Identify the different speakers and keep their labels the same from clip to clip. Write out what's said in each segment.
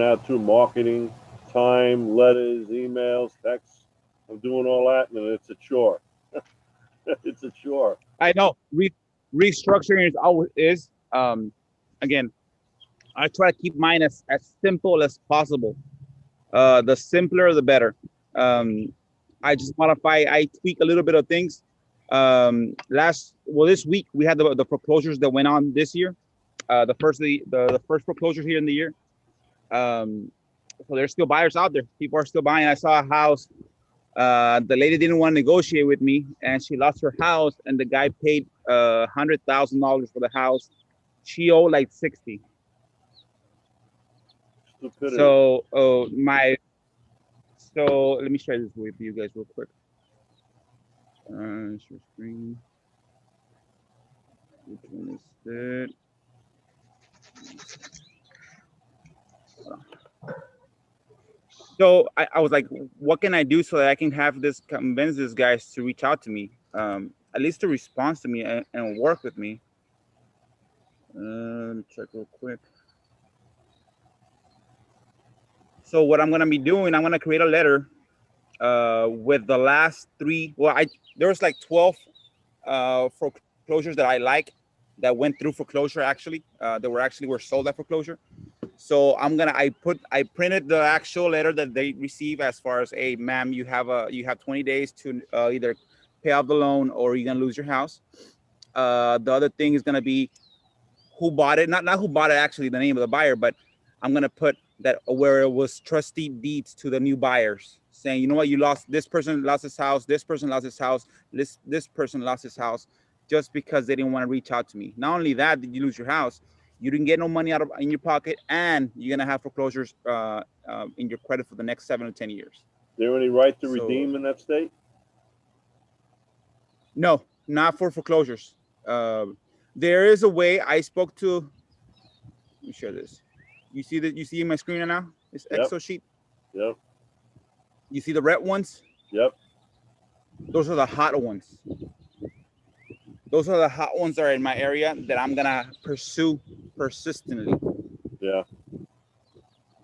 Speaker 1: out through marketing, time, letters, emails, texts. I'm doing all that, and it's a chore. It's a chore.
Speaker 2: I know restructuring is always is. Again, I try to keep mine as simple as possible. The simpler, the better. Um, I just modify. I tweak a little bit of things. This week we had the foreclosures that went on this year. The first foreclosures here in the year. Um, so there's still buyers out there. People are still buying. I saw a house. The lady didn't want to negotiate with me, and she lost her house. And the guy paid $100,000 for the house. She owed like 60.
Speaker 1: Stupidity.
Speaker 2: So my so let me share this with you guys real quick. Share screen. Which one is it? So I was like, what can I do so that I can have this convince these guys to reach out to me, at least to respond to me and work with me. Let me check real quick. So what I'm gonna be doing, I'm gonna create a letter with the last three. Well, I there was like 12 foreclosures that I like that went through foreclosure actually. Were sold at foreclosure. So I printed the actual letter that they receive as far as, hey, ma'am, you have 20 days to either pay off the loan or you're gonna lose your house. The other thing is gonna be who bought it, not who bought it actually, the name of the buyer, but I'm gonna put that where it was trustee deeds to the new buyers, saying, you know what, you lost this person lost his house, this person lost his house, this person lost his house, just because they didn't want to reach out to me. Not only that, did you lose your house, you didn't get no money out of in your pocket, and you're gonna have foreclosures in your credit for the next 7 to 10 years.
Speaker 1: Is there any right to
Speaker 2: So
Speaker 1: redeem in that state?
Speaker 2: no, not for foreclosures. Uh, there is a way. I spoke to. Let me share this. You see that? You see my screen now? This
Speaker 1: Yep.
Speaker 2: Excel sheet.
Speaker 1: Yep.
Speaker 2: You see the red ones?
Speaker 1: Yep.
Speaker 2: Those are the hot ones. Those are the hot ones that are in my area that I'm gonna pursue persistently.
Speaker 1: Yeah.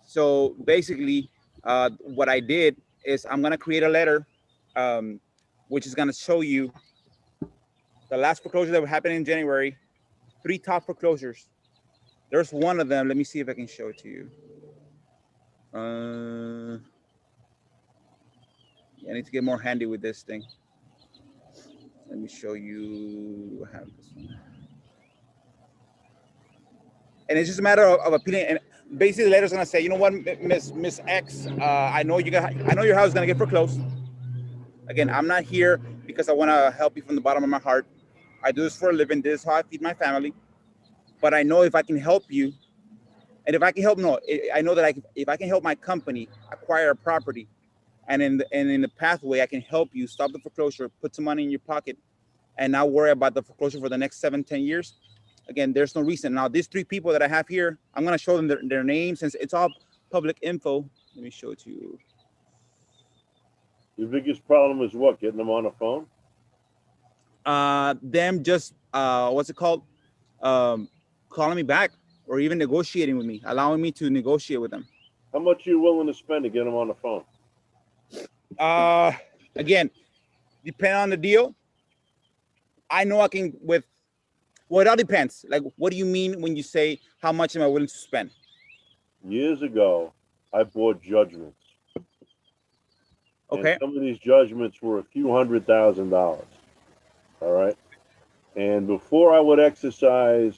Speaker 2: So basically, what I did is I'm gonna create a letter, um, which is gonna show you the last foreclosure that happened in January. Three top foreclosures. There's one of them. Let me see if I can show it to you. Uh, I need to get more handy with this thing. Let me show you. I have this one. And it's just a matter of appealing. And basically, the letter's gonna say, you know what, Miss X, I know your house is gonna get foreclosed. Again, I'm not here because I want to help you from the bottom of my heart. I do this for a living. This is how I feed my family. But I know if I can help you, and if I can help, no, I know that if I can help my company acquire a property, and in the pathway, I can help you stop the foreclosure, put some money in your pocket, and not worry about the foreclosure for the next 7, 10 years. Again, there's no reason. Now, these three people that I have here, I'm gonna show them their names since it's all public info. Let me show it to you.
Speaker 1: Your biggest problem is what? Getting them on the phone?
Speaker 2: Them just what's it called? Um, calling me back or even negotiating with me, allowing me to negotiate with them.
Speaker 1: How much are you willing to spend to get them on the phone?
Speaker 2: Uh, Again, depending on the deal, I know I can with. Well, it all depends. Like, what do you mean when you say how much am I willing to spend?
Speaker 1: Years ago, I bought judgments, and
Speaker 2: Okay.
Speaker 1: some of these judgments were a few $100,000. All right. And before I would exercise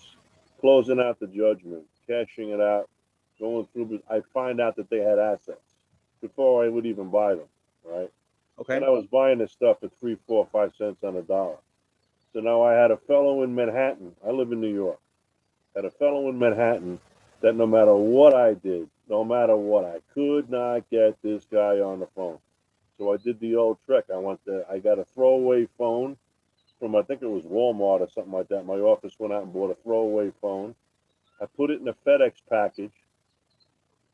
Speaker 1: closing out the judgment, cashing it out, going through, I find out that they had assets before I would even buy them. Right. And
Speaker 2: Okay.
Speaker 1: I was buying this stuff at 3, 4, 5 cents on a dollar. So now I had a fellow in Manhattan. I live in New York. Had a fellow in Manhattan that no matter what I did, no matter what, I could not get this guy on the phone. So I did the old trick. I got a throwaway phone from, I think it was Walmart or something like that. My office went out and bought a throwaway phone. I put it in a FedEx package,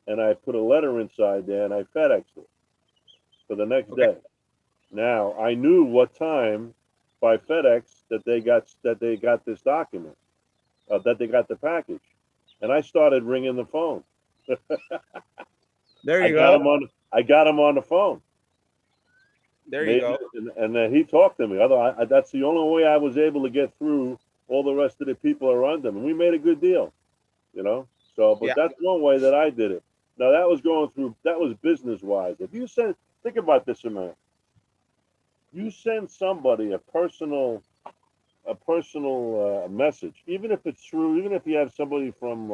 Speaker 1: and I put a letter inside there, and I FedExed it for the next
Speaker 2: Okay.
Speaker 1: day. Now I knew what time by FedEx that they got this document, that they got the package, and I started ringing the phone.
Speaker 2: There
Speaker 1: I
Speaker 2: you
Speaker 1: got
Speaker 2: go.
Speaker 1: him on. I got him on the phone.
Speaker 2: There you
Speaker 1: Made
Speaker 2: go.
Speaker 1: and then he talked to me. Otherwise, that's the only way I was able to get through all the rest of the people around him, and we made a good deal. You know. So, but
Speaker 2: Yeah.
Speaker 1: that's one way that I did it. Now that was going through. That was business wise. If you send, think about this a minute. You send somebody a personal message, even if it's true, even if you have somebody from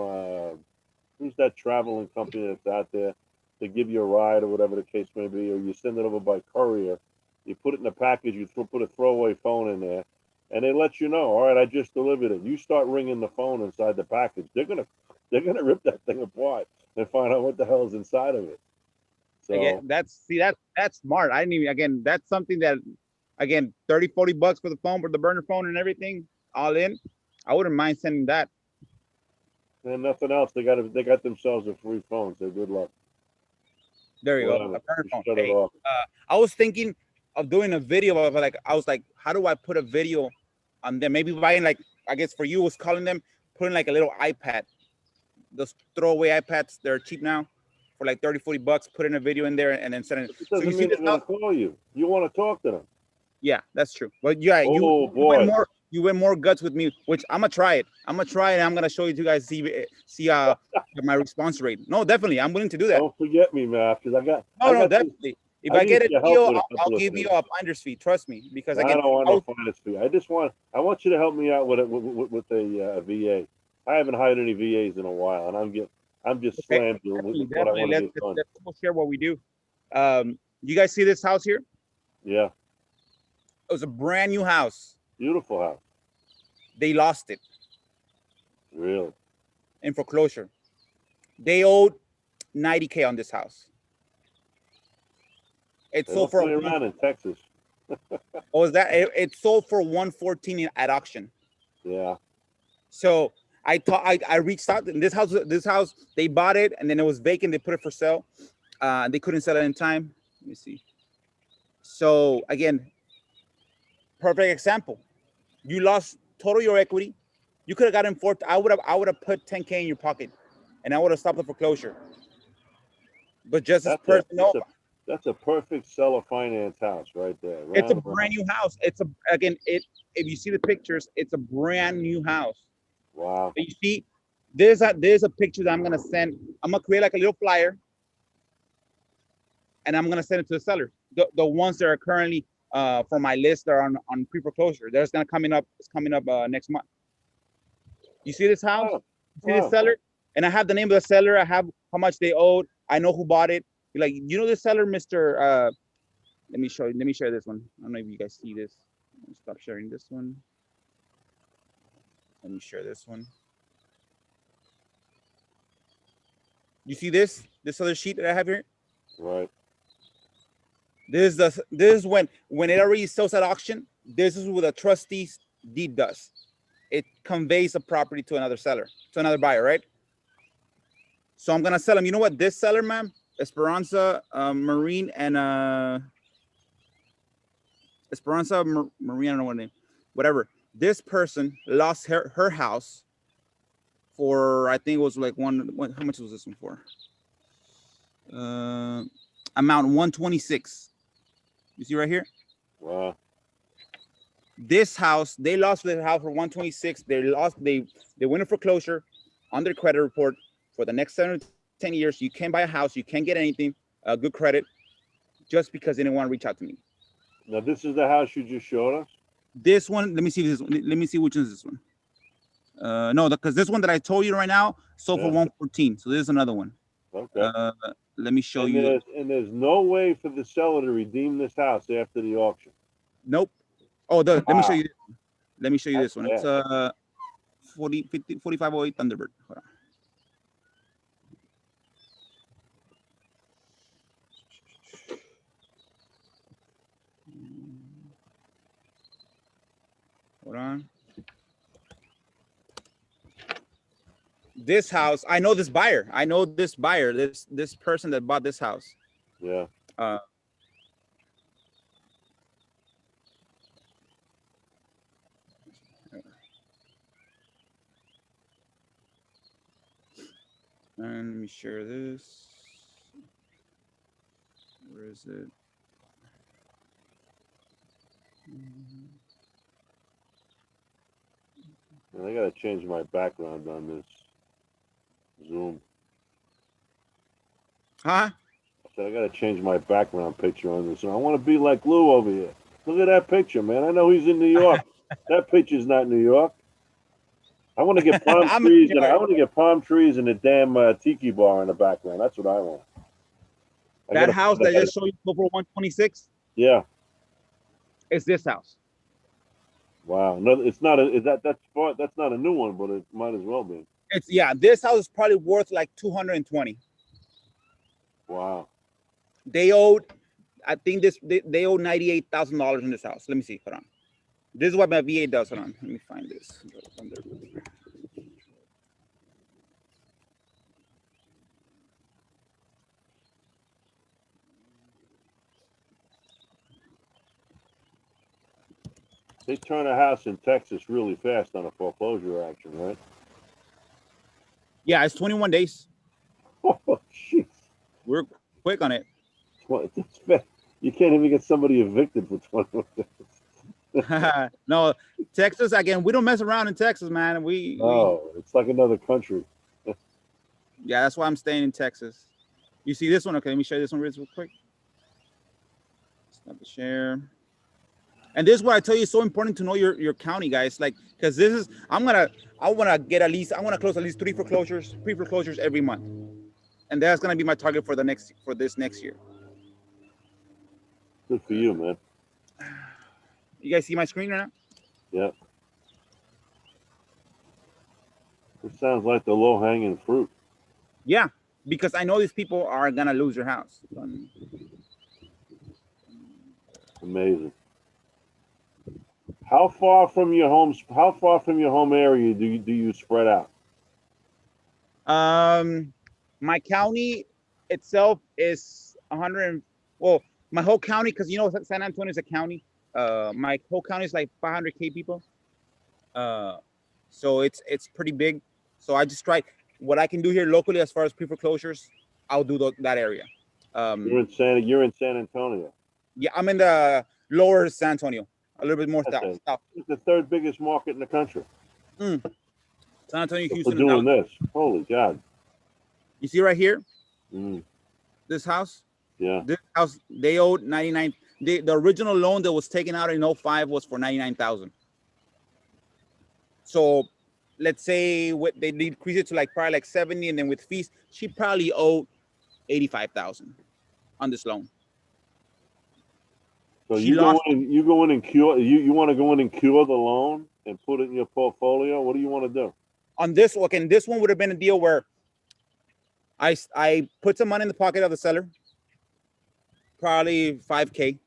Speaker 1: who's that traveling company that's out there to give you a ride or whatever the case may be, or you send it over by courier, you put it in a package, put a throwaway phone in there, and they let you know, all right, I just delivered it. You start ringing the phone inside the package, they're gonna rip that thing apart and find out what the hell's inside of it. So
Speaker 2: Again, that's smart. I didn't even, again, that's something that, again, 30, 40 bucks for the phone, for the burner phone and everything, all in. I wouldn't mind sending that.
Speaker 1: and nothing else, they got themselves a free phone. So good luck.
Speaker 2: There you go.
Speaker 1: Whatever.
Speaker 2: A burner
Speaker 1: Just
Speaker 2: phone.
Speaker 1: shut it
Speaker 2: Hey,
Speaker 1: off.
Speaker 2: I was thinking of doing a video of, like, I was like, how do I put a video on them? Maybe buying, like, I guess for you was calling them, putting like a little iPad. Those throwaway iPads, they're cheap now for like 30, 40 bucks. Put in a video in there and then send it.
Speaker 1: It
Speaker 2: So you
Speaker 1: doesn't
Speaker 2: see
Speaker 1: mean
Speaker 2: this
Speaker 1: they're
Speaker 2: house?
Speaker 1: gonna call you. You want to talk to them.
Speaker 2: Yeah, that's true. But yeah,
Speaker 1: Oh
Speaker 2: you went
Speaker 1: boy.
Speaker 2: more, you went more guts with me, which I'm gonna try it. I'm gonna try it. And I'm gonna show you guys, see my response rate. No, definitely, I'm willing to do that.
Speaker 1: Don't forget me, man, because
Speaker 2: No,
Speaker 1: I
Speaker 2: no,
Speaker 1: got this.
Speaker 2: definitely. If
Speaker 1: I
Speaker 2: I get
Speaker 1: need
Speaker 2: a
Speaker 1: your help
Speaker 2: deal,
Speaker 1: with a
Speaker 2: I'll
Speaker 1: couple of
Speaker 2: give you
Speaker 1: things.
Speaker 2: a finder's fee. Trust me, because
Speaker 1: I
Speaker 2: again,
Speaker 1: don't want no finance fee. I want you to help me out with a VA. I haven't hired any VAs in a while, and I'm just
Speaker 2: okay,
Speaker 1: slammed
Speaker 2: definitely,
Speaker 1: with what I
Speaker 2: definitely.
Speaker 1: want to
Speaker 2: Let's
Speaker 1: get done.
Speaker 2: let's share what we do. You guys see this house here?
Speaker 1: Yeah,
Speaker 2: It was a brand new house.
Speaker 1: beautiful house,
Speaker 2: They lost it
Speaker 1: really.
Speaker 2: in foreclosure. They owed 90K on this house. It
Speaker 1: They
Speaker 2: sold
Speaker 1: don't
Speaker 2: for
Speaker 1: play around in Texas.
Speaker 2: what was that? It sold for 114 at auction.
Speaker 1: Yeah,
Speaker 2: So I reached out. And this house, they bought it and then it was vacant. They put it for sale. They couldn't sell it in time. Let me see. So again, perfect example. You lost total your equity. You could have gotten four. I would have put 10K in your pocket, and I would have stopped the foreclosure. But just as
Speaker 1: that's a
Speaker 2: person, no,
Speaker 1: that's a perfect seller finance house right there.
Speaker 2: it's a
Speaker 1: Round
Speaker 2: brand
Speaker 1: round.
Speaker 2: new house. It's a again it. If you see the pictures, it's a brand new house.
Speaker 1: Wow.
Speaker 2: But you see, there's a picture that I'm gonna send. I'm gonna create like a little flyer, and I'm gonna send it to the sellers. The ones that are currently for my list are on pre foreclosure. There's gonna coming up. It's coming up next month. You see this house?
Speaker 1: Wow.
Speaker 2: You see this
Speaker 1: Wow.
Speaker 2: seller? And I have the name of the seller. I have how much they owed. I know who bought it. You're like, you know this seller, Mr. Let me show you. Let me share this one. I don't know if you guys see this. Stop sharing this one. Let me share this one. You see this other sheet that I have here?
Speaker 1: Right.
Speaker 2: This is when it already sells at auction. This is what a trustee's deed does. It conveys the property to another seller, to another buyer, right? So I'm gonna sell them. You know what? This seller, ma'am, Esperanza Marine and Esperanza Marine, I don't know what name, whatever. This person lost her house for, I think it was like how much was this one for? Uh, Amount 126. You see right here?
Speaker 1: Wow.
Speaker 2: This house, they lost the house for 126. They went in foreclosure on their credit report for the next 7 to 10 years. You can't buy a house, you can't get anything, good credit, just because they didn't want to reach out to me.
Speaker 1: Now this is the house you just showed us.
Speaker 2: This one, let me see this one. Let me see which one is this one. No, because this one that I told you right now sold for
Speaker 1: Yeah.
Speaker 2: 114. So this is another one.
Speaker 1: Okay.
Speaker 2: Let me show
Speaker 1: And
Speaker 2: you.
Speaker 1: there's no way for the seller to redeem this house after the auction.
Speaker 2: Nope. Oh, let me show
Speaker 1: Wow.
Speaker 2: you. Let me show you
Speaker 1: That's
Speaker 2: this one. It's
Speaker 1: bad.
Speaker 2: 4508 Thunderbird. Hold on. Hold on. This house, I know this buyer. I know this buyer. This person that bought this house.
Speaker 1: Yeah.
Speaker 2: Uh, And let me share this. Where is it?
Speaker 1: And I gotta change my background on this Zoom.
Speaker 2: Huh?
Speaker 1: I said I gotta change my background picture on this. I want to be like Lou over here. Look at that picture, man. I know he's in New York. That picture's not New York. I want to get palm
Speaker 2: I'm in
Speaker 1: trees,
Speaker 2: New
Speaker 1: and I
Speaker 2: York.
Speaker 1: want to get palm trees and a damn tiki bar in the background. That's what I want. I
Speaker 2: That
Speaker 1: gotta
Speaker 2: house
Speaker 1: find
Speaker 2: that I
Speaker 1: that.
Speaker 2: just showed you for 126
Speaker 1: Yeah.
Speaker 2: is this house.
Speaker 1: Wow. No, it's not a. That's not a new one, but it might as well be.
Speaker 2: It's this house is probably worth like 220.
Speaker 1: Wow.
Speaker 2: They owed, I think they owe $98,000 in this house. Let me see. Hold on. This is what my VA does. Hold on. Let me find this.
Speaker 1: They turn a house in Texas really fast on a foreclosure action, right?
Speaker 2: Yeah, it's 21 days.
Speaker 1: Oh, jeez.
Speaker 2: We're quick on it.
Speaker 1: You can't even get somebody evicted for 21 days.
Speaker 2: No, Texas again. We don't mess around in Texas, man.
Speaker 1: Oh, it's like another country.
Speaker 2: Yeah, that's why I'm staying in Texas. You see this one? Okay, let me share this one real quick. Stop the share. And this is what I tell you, it's so important to know your county, guys. Like, because this is I want to get at least, I want to close at least pre-foreclosures every month. And that's gonna be my target for this next year.
Speaker 1: Good for you, man.
Speaker 2: You guys see my screen right now?
Speaker 1: Yeah. It sounds like the low hanging fruit.
Speaker 2: Yeah, because I know these people are gonna lose their house.
Speaker 1: Amazing. How far from your home area do you spread out?
Speaker 2: My county itself is 100. Well, my whole county, because San Antonio is a county. My whole county is like 500K people. So it's pretty big. So I just try what I can do here locally as far as pre-foreclosures. I'll do that area.
Speaker 1: You're in San Antonio.
Speaker 2: Yeah, I'm in the lower San Antonio, a little bit more
Speaker 1: That's
Speaker 2: south.
Speaker 1: It's the third biggest market in the country.
Speaker 2: San Antonio,
Speaker 1: For
Speaker 2: Houston, and
Speaker 1: doing
Speaker 2: Dallas.
Speaker 1: this. Holy God.
Speaker 2: You see right here,
Speaker 1: Mm,
Speaker 2: this house.
Speaker 1: yeah.
Speaker 2: This house, they owed 99. The original loan that was taken out in 05 was for 99,000. So let's say they decrease it to probably like 70, and then with fees, she probably owed 85,000 on this loan.
Speaker 1: So
Speaker 2: She lost.
Speaker 1: you go in and cure you want to go in and cure the loan and put it in your portfolio. What do you want to do?
Speaker 2: On this one, okay, this one would have been a deal where I put some money in the pocket of the seller, probably 5K.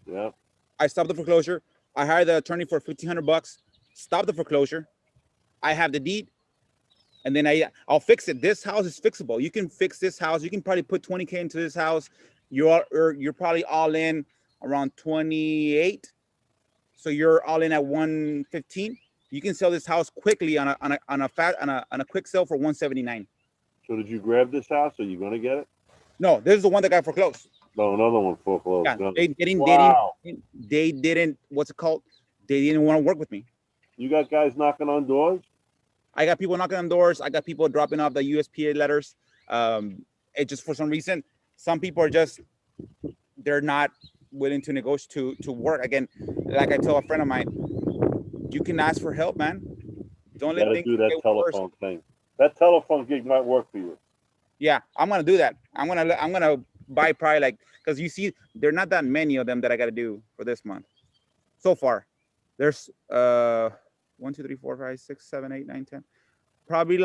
Speaker 1: Yeah.
Speaker 2: I stopped the foreclosure. I hired the attorney for $1,500. Stop the foreclosure. I have the deed, and then I'll fix it. This house is fixable. You can fix this house. You can probably put 20K into this house. You're probably all in around 28. So you're all in at 115. You can sell this house quickly on a quick sale for 179.
Speaker 1: So did you grab this house? Are you going to get it?
Speaker 2: No, this is the one that got foreclosed.
Speaker 1: No, another one foreclosed.
Speaker 2: Yeah,
Speaker 1: No.
Speaker 2: they didn't.
Speaker 1: Wow.
Speaker 2: They didn't. What's it called? They didn't want to work with me.
Speaker 1: You got guys knocking on doors?
Speaker 2: I got people knocking on doors. I got people dropping off the USPA letters. It just, for some reason, some people are just, they're not willing to negotiate to work. Again, like I tell a friend of mine, you can ask for help, man. Don't let things
Speaker 1: do that
Speaker 2: get
Speaker 1: telephone
Speaker 2: worse.
Speaker 1: thing. That telephone gig might work for you.
Speaker 2: Yeah, I'm gonna do that. I'm gonna buy probably because you see, there are not that many of them that I gotta do for this month. So far, there's 1, 2, 3, 4, 5, 6, 7, 8, 9, 10. Probably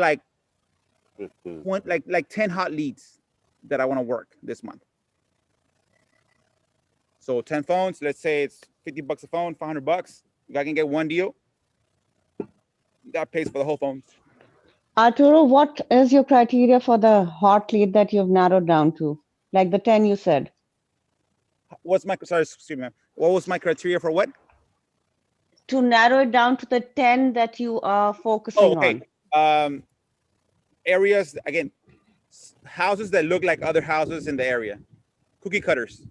Speaker 1: 15.
Speaker 2: like 10 hot leads that I want to work this month. So 10 phones, let's say it's $50 a phone, $500. If I can get one deal, that pays for the whole phone.
Speaker 3: Arturo, what is your criteria for the hot lead that you've narrowed down to? Like the 10 you said.
Speaker 2: What was my criteria for what?
Speaker 3: To narrow it down to the 10 that you are focusing
Speaker 2: okay.
Speaker 3: on.
Speaker 2: Areas, again, houses that look like other houses in the area, cookie cutters.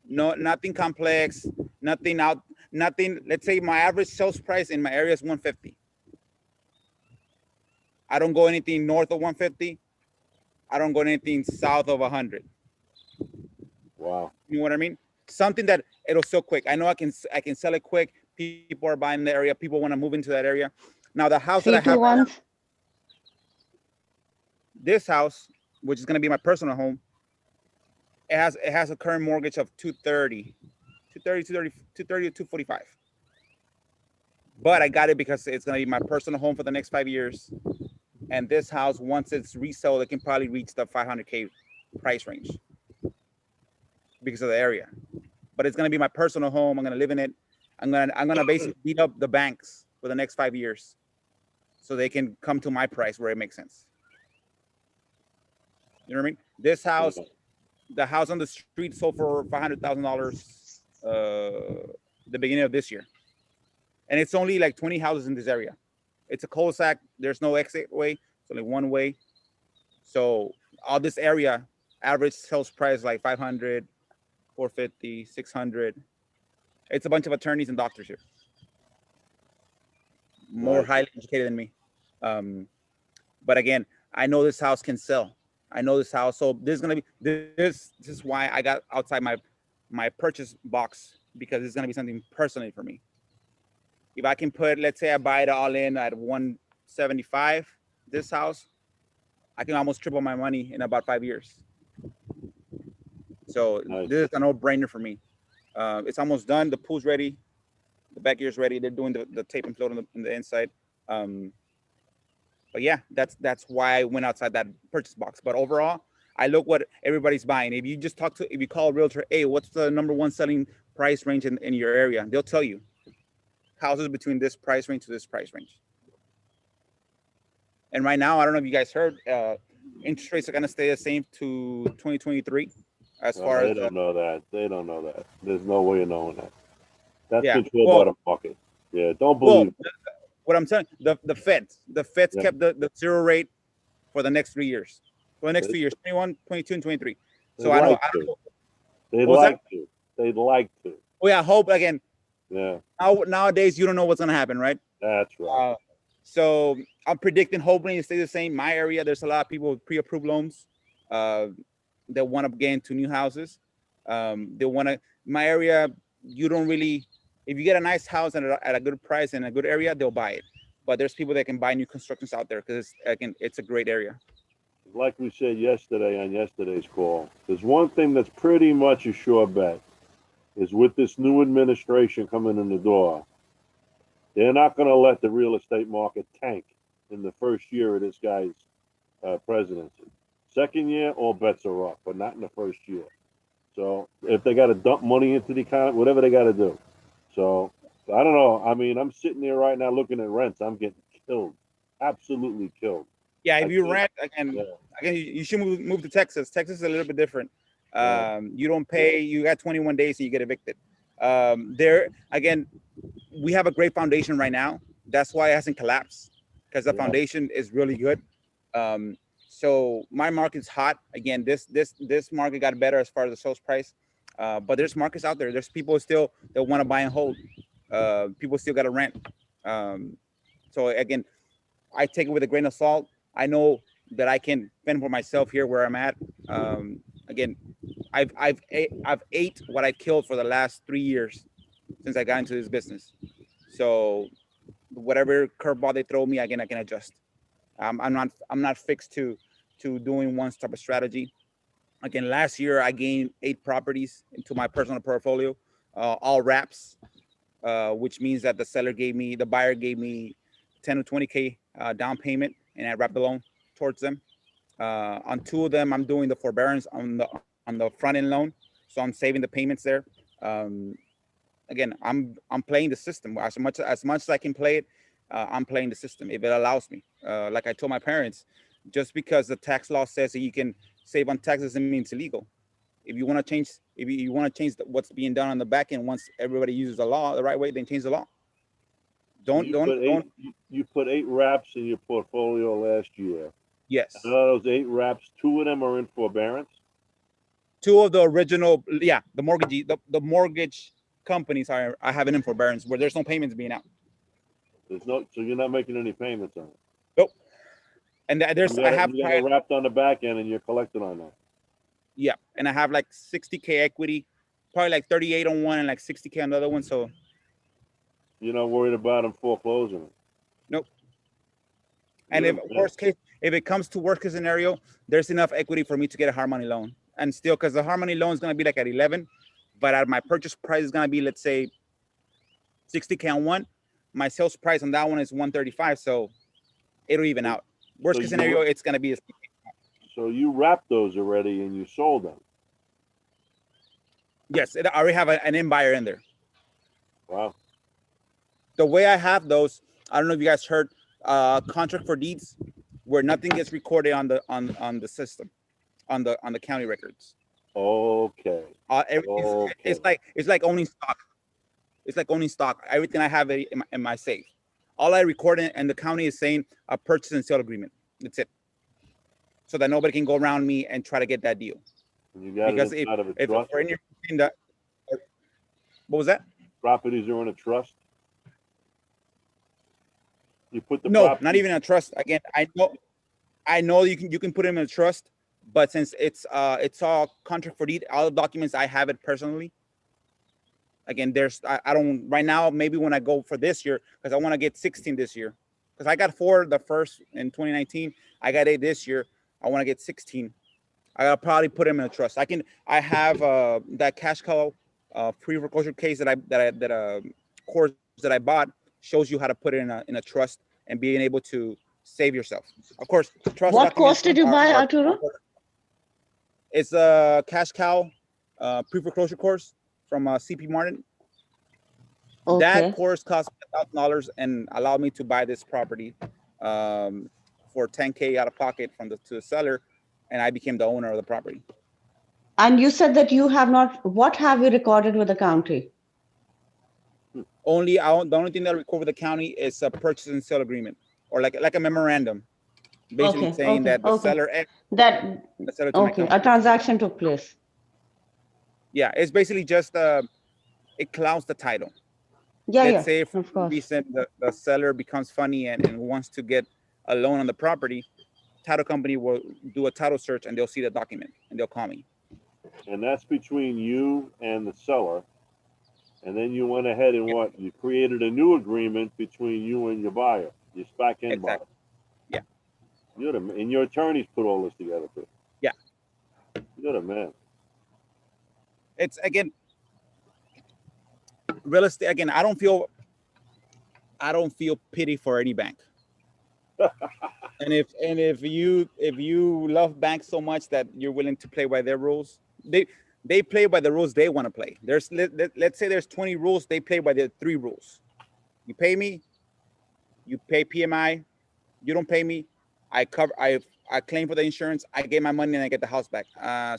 Speaker 2: No, nothing complex, nothing out, nothing. Let's say my average sales price in my area is 150. I don't go anything north of 150. I don't go anything south of 100.
Speaker 1: Wow.
Speaker 2: You know what I mean? Something that it'll sell quick. I know I can sell it quick. People are buying the area. People want to move into that area. Now the house that I
Speaker 3: C2
Speaker 2: have right now,
Speaker 3: ones?
Speaker 2: this house, which is going to be my personal home, it has a current mortgage of 230, 245. But I got it because it's going to be my personal home for the next 5 years. And this house, once it's resold, it can probably reach the 500K price range because of the area. But it's going to be my personal home. I'm going to live in it. I'm gonna basically beat up the banks for the next 5 years, so they can come to my price where it makes sense. You know what I mean? This house, the house on the street, sold for $500,000 the beginning of this year, and it's only like 20 houses in this area. It's a cul-de-sac. There's no exit way. It's only one way. So all this area, average sales price like 500, 450, 600. It's a bunch of attorneys and doctors here, more
Speaker 1: Right.
Speaker 2: highly educated than me. Um, but again, I know this house can sell. I know this house, so this is gonna be this is why I got outside my purchase box, because it's gonna be something personally for me. If I can put, let's say I buy it all in at 175, this house, I can almost triple my money in about 5 years. So
Speaker 1: Nice.
Speaker 2: this is a no-brainer for me. It's almost done. The pool's ready. The backyard's ready. They're doing the tape and float on the inside. Um, but yeah, that's why I went outside that purchase box. But overall, I look what everybody's buying. If you call a realtor, hey, what's the number one selling price range in your area? They'll tell you houses between this price range to this price range. And right now, I don't know if you guys heard, interest rates are going to stay the same to 2023 as
Speaker 1: Well,
Speaker 2: far
Speaker 1: they
Speaker 2: as,
Speaker 1: don't know that. They don't know that. There's no way of knowing that. That's
Speaker 2: yeah.
Speaker 1: controlled by the market. Yeah, don't
Speaker 2: Well,
Speaker 1: believe.
Speaker 2: what I'm telling the Feds
Speaker 1: Yeah.
Speaker 2: kept the zero rate for the next 3 years, for the next
Speaker 1: They,
Speaker 2: 2 years, 21, 22, and 23.
Speaker 1: they'd
Speaker 2: So I
Speaker 1: like
Speaker 2: don't
Speaker 1: to.
Speaker 2: know.
Speaker 1: They'd
Speaker 2: What was that?
Speaker 1: like to. They'd like to.
Speaker 2: Oh yeah, I hope again.
Speaker 1: Yeah,
Speaker 2: Nowadays, you don't know what's gonna happen, right?
Speaker 1: that's right.
Speaker 2: So I'm predicting, hoping it stays the same. My area, there's a lot of people with pre-approved loans uh, that want to get into new houses. They want to. My area, you don't really. If you get a nice house at a good price in a good area, they'll buy it. But there's people that can buy new constructions out there because it's a great area.
Speaker 1: Like we said yesterday on yesterday's call, there's one thing that's pretty much a sure bet is with this new administration coming in the door, they're not going to let the real estate market tank in the first year of this guy's presidency. Second year, all bets are off, but not in the first year. So if they got to dump money into the economy, whatever they got to do. So I don't know. I mean, I'm sitting there right now looking at rents. I'm getting killed, absolutely killed.
Speaker 2: Yeah, if
Speaker 1: I
Speaker 2: you
Speaker 1: think,
Speaker 2: rent
Speaker 1: yeah,
Speaker 2: again, you should move to Texas. Texas is a little bit different.
Speaker 1: yeah,
Speaker 2: You don't pay. You got 21 days and you get evicted. There again, we have a great foundation right now. That's why it hasn't collapsed, because the
Speaker 1: yeah.
Speaker 2: foundation is really good. Um, so my market's hot. Again, this market got better as far as the sales price. But there's markets out there. There's people still that want to buy and hold. People still got to rent. Um, so again, I take it with a grain of salt. I know that I can fend for myself here where I'm at. Again, I've ate what I've killed for the last 3 years since I got into this business. So whatever curveball they throw me, I can adjust. I'm not fixed to doing one type of strategy. Again, last year I gained 8 properties into my personal portfolio, all wraps, which means that the buyer gave me 10 to 20K down payment, and I wrapped the loan towards them. On 2 of them, I'm doing the forbearance on the front end loan, so I'm saving the payments there. Um, Again, I'm playing the system as much as I can play it. I'm playing the system if it allows me. Like I told my parents, just because the tax law says that you can save on taxes doesn't mean it's illegal. If you want to change what's being done on the back end, once everybody uses the law the right way, then change the law.
Speaker 1: So
Speaker 2: Don't
Speaker 1: you
Speaker 2: don't
Speaker 1: put eight.
Speaker 2: don't
Speaker 1: You put 8 wraps in your portfolio last year.
Speaker 2: Yes.
Speaker 1: Out of those 8 wraps, 2 of them are in forbearance.
Speaker 2: 2 of the original, yeah, the mortgage companies are having in forbearance where there's no payments being out.
Speaker 1: So you're not making any payments on it.
Speaker 2: Nope. And
Speaker 1: You got it wrapped on the back end, and you're collecting on that.
Speaker 2: Yeah, and I have like 60K equity, probably like 38 on one and like 60K on the other one. So
Speaker 1: you're not worried about them foreclosing it.
Speaker 2: Nope. And if it comes to worst case scenario, there's enough equity for me to get a hard money loan. And still, because the hard money loan is going to be like at 11, but at my purchase price is going to be, let's say, 60K on one. My sales price on that one is 135, so it'll even out. Worst case scenario, it's going to be.
Speaker 1: So you wrapped those already and you sold them.
Speaker 2: Yes, I already have an in buyer in there.
Speaker 1: Wow.
Speaker 2: The way I have those, I don't know if you guys heard, contract for deeds, where nothing gets recorded on the system, on the county records.
Speaker 1: Okay.
Speaker 2: It's like owning stock. It's like owning stock. Everything I have in my safe. All I record and the county is saying a purchase and sale agreement. That's it. So that nobody can go around me and try to get that deal.
Speaker 1: You got because it inside of a trust?
Speaker 2: What was that?
Speaker 1: Properties are in a trust? You put the
Speaker 2: no, not even a trust. Again, I know you can put them in a trust, but since it's all contract for deed, all the documents I have it personally. Again, I don't right now. Maybe when I go for this year, because I want to get 16 this year, because I got 4 the first in 2019. I got 8 this year. I want to get 16. I gotta probably put them in a trust. I have that cash cow pre-foreclosure case course that I bought shows you how to put it in a trust and being able to save yourself. Of course, trust.
Speaker 3: What course did you buy, Arturo?
Speaker 2: It's a cash cow pre-foreclosure course from CP Martin. Okay. That course cost $1,000 and allowed me to buy this property for $10K out of pocket to the seller, and I became the owner of the property.
Speaker 3: And you said that you have not. What have you recorded with the county?
Speaker 2: The only thing that I record with the county is a purchase and sale agreement, or like a memorandum, basically saying that the seller
Speaker 3: a transaction took place.
Speaker 2: Yeah, it's basically just it clouds the title.
Speaker 3: Let's
Speaker 2: say for some reason the seller becomes funny and wants to get a loan on the property, title company will do a title search and they'll see the document and they'll call me.
Speaker 1: And that's between you and the seller. And then you went ahead and you created a new agreement between you and your buyer, your back end buyer.
Speaker 2: Yeah.
Speaker 1: And your attorneys put all this together too.
Speaker 2: Yeah.
Speaker 1: You're the man.
Speaker 2: It's again real estate. Again, I don't feel pity for any bank. and if you love banks so much that you're willing to play by their rules, they play by the rules they want to play. Let's say there's 20 rules, they play by the 3 rules. You pay me, you pay PMI. You don't pay me, I claim for the insurance, I get my money and I get the house back.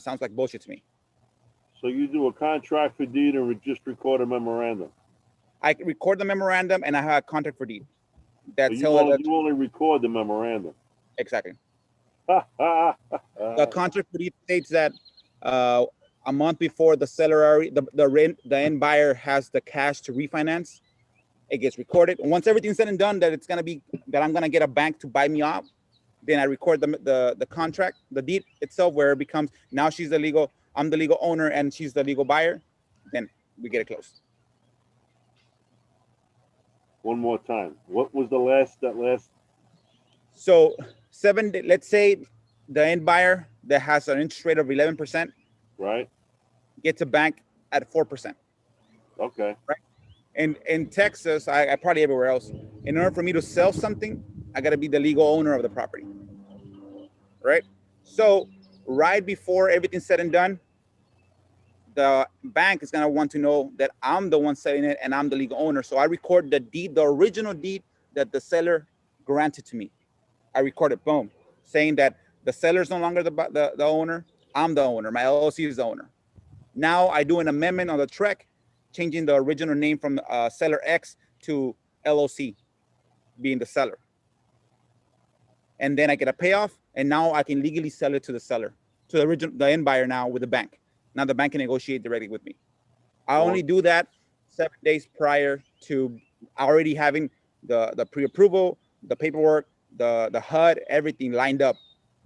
Speaker 2: Sounds like bullshit to me.
Speaker 1: So you do a contract for deed and just record a memorandum?
Speaker 2: I record the memorandum and I have a contract for deed.
Speaker 1: That's so you only record the memorandum.
Speaker 2: Exactly. The contract for deed states that a month before the seller, the end buyer has the cash to refinance, it gets recorded. And once everything's said and done, that I'm gonna get a bank to buy me off, then I record the contract, the deed itself, where it becomes now I'm the legal owner and she's the legal buyer. Then we get it closed.
Speaker 1: One more time. What was the last?
Speaker 2: So 7 days. Let's say the end buyer that has an interest rate of 11%,
Speaker 1: right,
Speaker 2: gets a bank at 4%.
Speaker 1: Okay.
Speaker 2: Right. And in Texas, I probably everywhere else, in order for me to sell something, I got to be the legal owner of the property. Right. So right before everything's said and done, the bank is going to want to know that I'm the one selling it and I'm the legal owner. So I record the deed, the original deed that the seller granted to me. I record it, boom, saying that the seller is no longer the owner. I'm the owner. My LLC is the owner. Now I do an amendment on the TREC, changing the original name from seller X to LLC, being the seller. and then I get a payoff, and now I can legally sell it to the seller, to the end buyer now with the bank. Now the bank can negotiate directly with me. I only do that 7 days prior to already having the pre-approval, the paperwork, the HUD, everything lined up.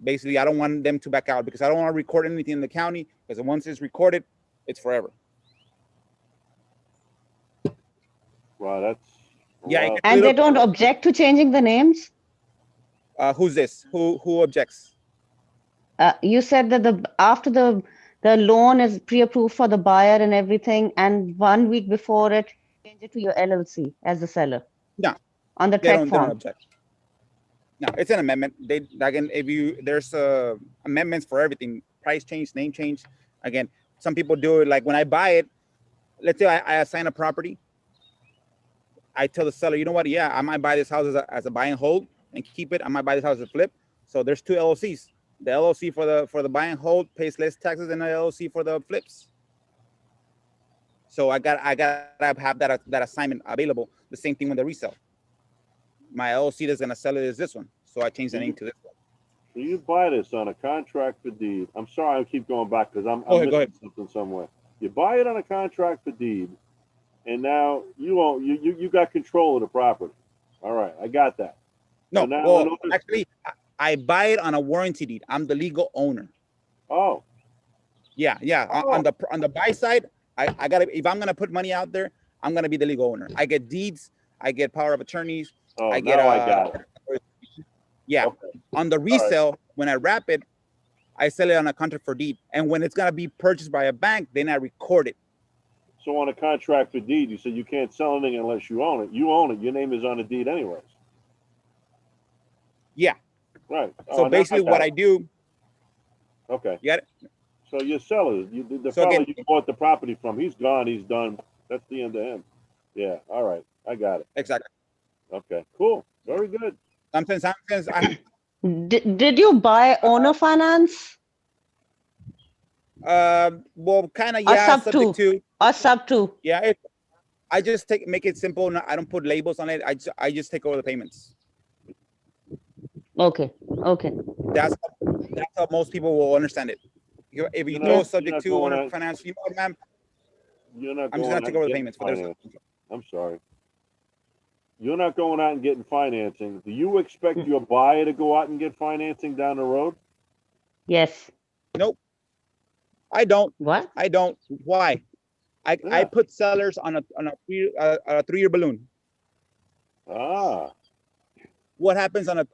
Speaker 2: Basically, I don't want them to back out because I don't want to record anything in the county, because once it's recorded, it's forever.
Speaker 1: Wow, that's
Speaker 2: Yeah.
Speaker 1: wow.
Speaker 3: And they don't object to changing the names?
Speaker 2: Who's this? Who objects?
Speaker 3: You said that after the loan is pre-approved for the buyer and everything, and 1 week before it, change it to your LLC as the seller.
Speaker 2: No,
Speaker 3: on the
Speaker 2: they
Speaker 3: TREC
Speaker 2: don't
Speaker 3: form.
Speaker 2: object. No, it's an amendment. There's amendments for everything. Price change, name change. Again, some people do it like when I buy it. Let's say I assign a property. I tell the seller, you know what? Yeah, I might buy this house as a buy and hold and keep it. I might buy this house as a flip. So there's two LLCs. The LLC for the buy and hold pays less taxes than the LLC for the flips. So I got to have that assignment available. The same thing with the resale. My LLC that's gonna sell it is this one. So I changed the name to this one.
Speaker 1: So you buy this on a contract for deed. I'm sorry, I keep going back because I'm missing something somewhere. You buy it on a contract for deed, and now you got control of the property. All right, I got that.
Speaker 2: No,
Speaker 1: so now,
Speaker 2: actually, I buy it on a warranty deed. I'm the legal owner.
Speaker 1: Oh.
Speaker 2: Yeah. Oh. On the buy side, I gotta, if I'm gonna put money out there, I'm gonna be the legal owner. I get deeds, I get power of attorneys.
Speaker 1: Oh,
Speaker 2: I get
Speaker 1: I got it.
Speaker 2: Yeah. Okay. On the resale, when I wrap it, I sell it on a contract for deed. And when it's gonna be purchased by a bank, then I record it.
Speaker 1: So on a contract for deed, you said you can't sell anything unless you own it. You own it. Your name is on the deed anyways.
Speaker 2: Yeah.
Speaker 1: Right.
Speaker 2: So basically what I do.
Speaker 1: Okay.
Speaker 2: You got it?
Speaker 1: So your seller, the fellow you bought the property from, he's gone. He's done. That's the end of him. Yeah. All right. I got it.
Speaker 2: Exactly.
Speaker 1: Okay. Cool. Very good.
Speaker 3: Did you buy owner finance?
Speaker 2: Well, kind of, yeah.
Speaker 3: Subject to. Or sub to.
Speaker 2: Yeah. I just make it simple. I don't put labels on it. I just take over the payments.
Speaker 3: Okay.
Speaker 2: That's how most people will understand it. If you throw subject to owner finance, you know what, ma'am? I'm just gonna take over the payments.
Speaker 1: I'm sorry. You're not going out and getting financing. Do you expect your buyer to go out and get financing down the road?
Speaker 3: Yes.
Speaker 2: Nope. I don't.
Speaker 3: What?
Speaker 2: I don't. Why? I put sellers on a 3-year balloon.
Speaker 1: Ah.
Speaker 2: What happens on a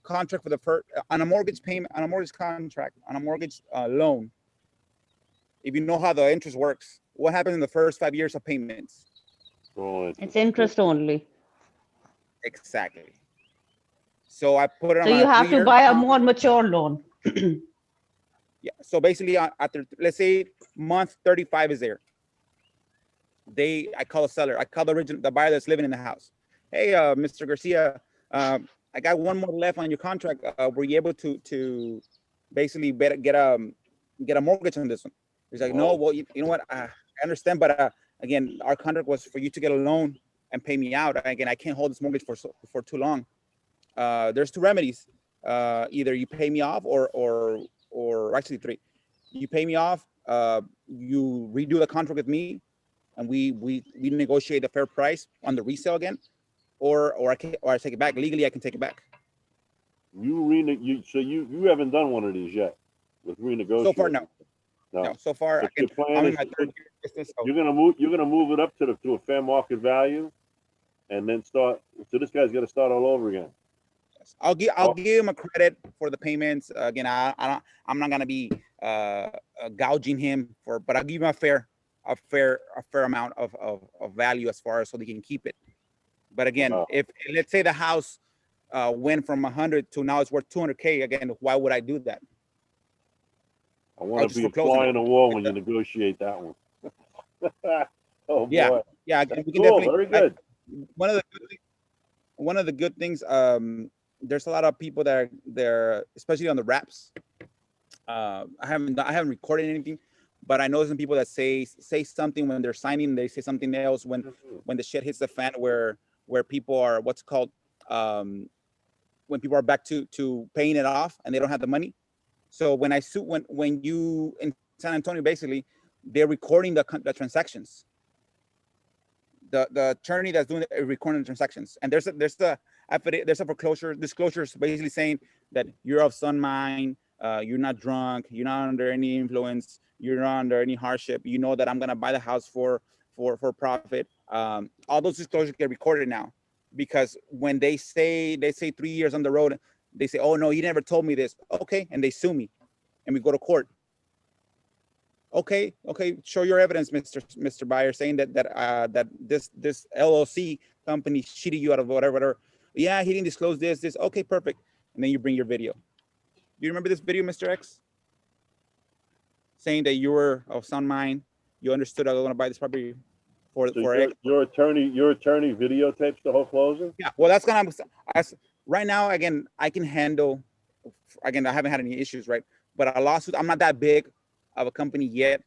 Speaker 2: contract for the first, on a mortgage payment, on a mortgage contract, on a mortgage loan? If you know how the interest works, what happens in the first 5 years of payments?
Speaker 3: It's interest only.
Speaker 2: Exactly. So I put it on.
Speaker 3: So you have to buy a more mature loan.
Speaker 2: Yeah. So basically, after, let's say month 35 is there, I call a seller. I call the buyer that's living in the house. Hey, Mr. Garcia, I got one more left on your contract. Were you able to basically get a mortgage on this one? He's like, no. Well, you know what? I understand, but again, our contract was for you to get a loan and pay me out. Again, I can't hold this mortgage for too long. There's two remedies. Either you pay me off, or actually three. You pay me off. You redo the contract with me, and we negotiate a fair price on the resale again, or I take it back. Legally, I can take it back.
Speaker 1: So you haven't done one of these yet with renegotiating?
Speaker 2: So far, no. So far, I'm in my third year business. So.
Speaker 1: You're gonna move it up to a fair market value, and then start. So this guy's got to start all over again.
Speaker 2: I'll give him a credit for the payments. Again, I'm not gonna be gouging him but I'll give him a fair amount of value as far as so they can keep it. But again, if let's say the house went from 100 to now it's worth 200K, again, why would I do that?
Speaker 1: I want to be a fly on the wall when you negotiate that one. Oh
Speaker 2: yeah,
Speaker 1: boy.
Speaker 2: Yeah. Again, we can
Speaker 1: cool,
Speaker 2: definitely.
Speaker 1: Very good.
Speaker 2: One of the good things. There's a lot of people that they're especially on the wraps. I haven't recorded anything, but I know some people that say something when they're signing. They say something else when the shit hits the fan. Where people are what's called when people are back to paying it off and they don't have the money. So when I sue, when you in San Antonio, basically, they're recording the transactions. The attorney that's doing the recording the transactions, and there's a foreclosure disclosures basically saying that you're of sound mind, you're not drunk, you're not under any influence, you're not under any hardship. You know that I'm gonna buy the house for profit. All those disclosures get recorded now, because when they say 3 years on the road, they say, oh no, you never told me this. Okay, and they sue me, and we go to court. Okay, show your evidence, Mr. Buyer, saying that this LLC company cheated you out of whatever. Yeah, he didn't disclose this. Okay, perfect. And then you bring your video. Do you remember this video, Mr. X? Saying that you were of sound mind, you understood I was going to buy this property for X.
Speaker 1: Your attorney videotapes the whole closing?
Speaker 2: Yeah, well, that's gonna. Right now, again, I can handle. Again, I haven't had any issues, right? But a lawsuit, I'm not that big of a company yet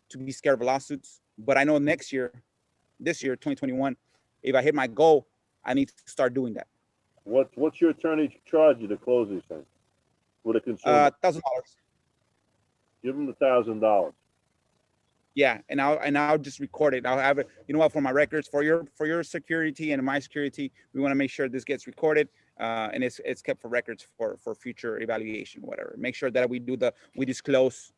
Speaker 2: to be scared of lawsuits. But I know this year, 2021, if I hit my goal, I need to start doing that.
Speaker 1: What's your attorney charge you to close these things with a consumer?
Speaker 2: $1,000.
Speaker 1: Give them $1,000.
Speaker 2: Yeah, and I'll just record it. I'll have it. You know what? For my records, for your security and my security, we want to make sure this gets recorded, and it's kept for records for future evaluation, whatever. Make sure that we disclose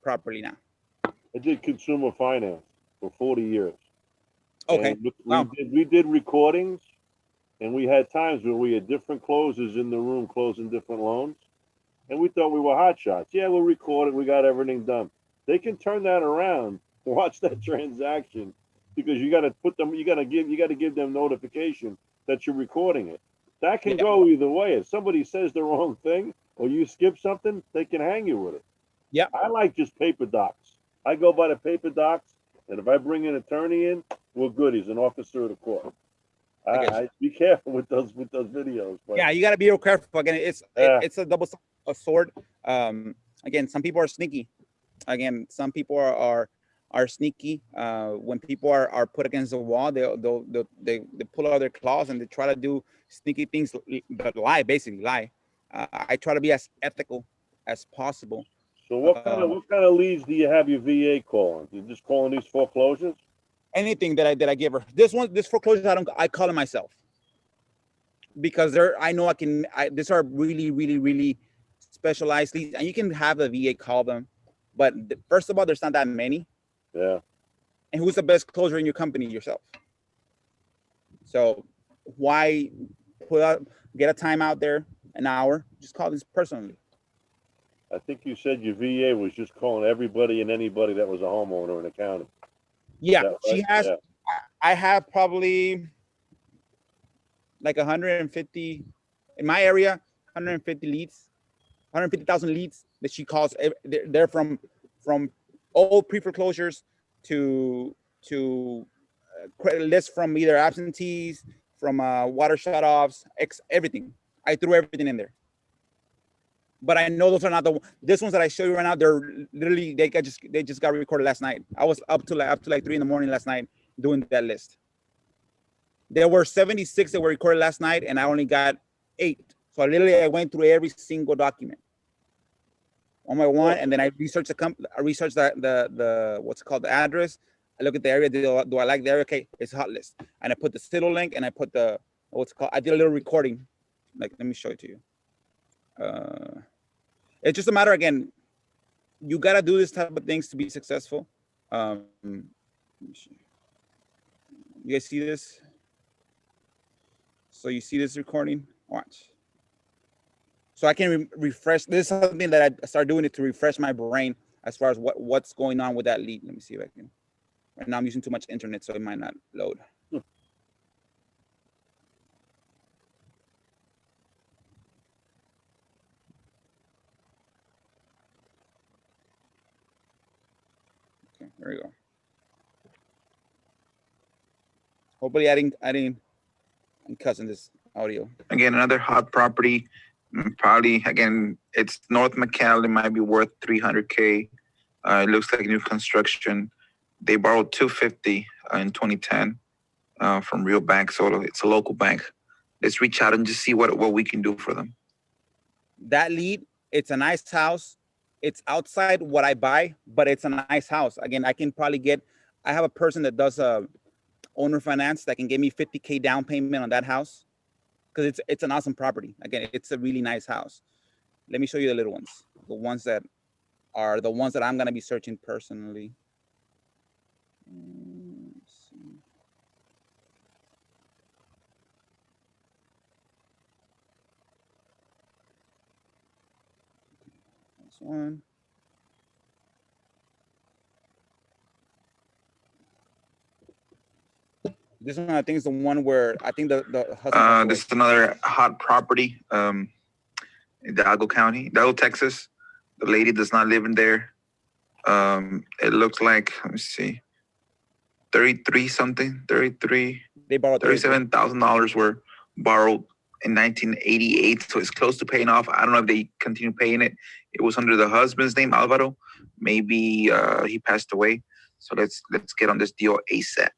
Speaker 2: properly now.
Speaker 1: I did consumer finance for 40 years.
Speaker 2: Okay.
Speaker 1: We did recordings, and we had times where we had different closers in the room closing different loans, and we thought we were hot shots. Yeah, we'll record it. We got everything done. They can turn that around, watch that transaction, because you got to give them notification that you're recording it. That can go either way. If somebody says the wrong thing or you skip something, they can hang you with it.
Speaker 2: Yeah.
Speaker 1: I like just paper docs. I go by the paper docs, and if I bring an attorney in, we're good. He's an officer of the court. I be careful with those videos. But
Speaker 2: yeah, you got to be real careful. Again, it's a double sword. Again, some people are sneaky. Again, some people are sneaky. When people are put against the wall, they pull out their claws and they try to do sneaky things, but basically lie. I try to be as ethical as possible.
Speaker 1: So what kind of leads do you have your VA calling? You just calling these foreclosures?
Speaker 2: Anything that I give her. This foreclosure, I call it myself, because I know these are really, really, really specialized leads, and you can have the VA call them. But first of all, there's not that many.
Speaker 1: Yeah.
Speaker 2: And who's the best closer in your company? Yourself. So why get a time out there, an hour? Just call this personally.
Speaker 1: I think you said your VA was just calling everybody and anybody that was a homeowner in the county.
Speaker 2: Yeah,
Speaker 1: right?
Speaker 2: She has. Yeah. I have probably like 150 in my area, 150 leads. 150,000 leads that she calls. They're from old pre-foreclosures to credit lists from either absentees, from water shutoffs, everything. I threw everything in there. But I know those are not this ones that I show you right now. They're literally they just got recorded last night. I was up to like 3 in the morning last night doing that list. There were 76 that were recorded last night, and I only got 8. So I went through every single document one by one, and then I researched the what's it called, the address. I look at the area. Do I like the area? Okay, it's a hot list. And I put the city link, and I put the what's it called. I did a little recording. Like, let me show it to you. It's just a matter, again, you gotta do this type of things to be successful. Let me see. You guys see this? So you see this recording? Watch. So I can refresh. This is something that I started doing it to refresh my brain as far as what's going on with that lead. Let me see if I can. Right now I'm using too much internet, so it might not load. Okay, there we go. Hopefully I'm cussing this audio.
Speaker 4: Again, another hot property. Probably, again, it's North McAllen. It might be worth $300K. It looks like new construction. They borrowed $250 in 2010 from Real Bank, so it's a local bank. let's reach out and just see what we can do for them.
Speaker 2: That lead, it's a nice house. It's outside what I buy, but it's a nice house. Again, I can probably get, I have a person that does owner finance that can give me 50K down payment on that house because it's an awesome property. Again, it's a really nice house. Let me show you the little ones. The ones that are the ones that I'm gonna be searching personally. Let's see. This one. This one, I think, is the one where I think the husband.
Speaker 4: This is another hot property, in Hidalgo County, Hidalgo, Texas. The lady does not live in there. It looks like, let me see, 33 something, 33.
Speaker 2: They borrowed
Speaker 4: $37,000 were borrowed in 1988, so it's close to paying off. I don't know if they continue paying it. It was under the husband's name, Alvaro. Maybe he passed away. So let's get on this deal ASAP.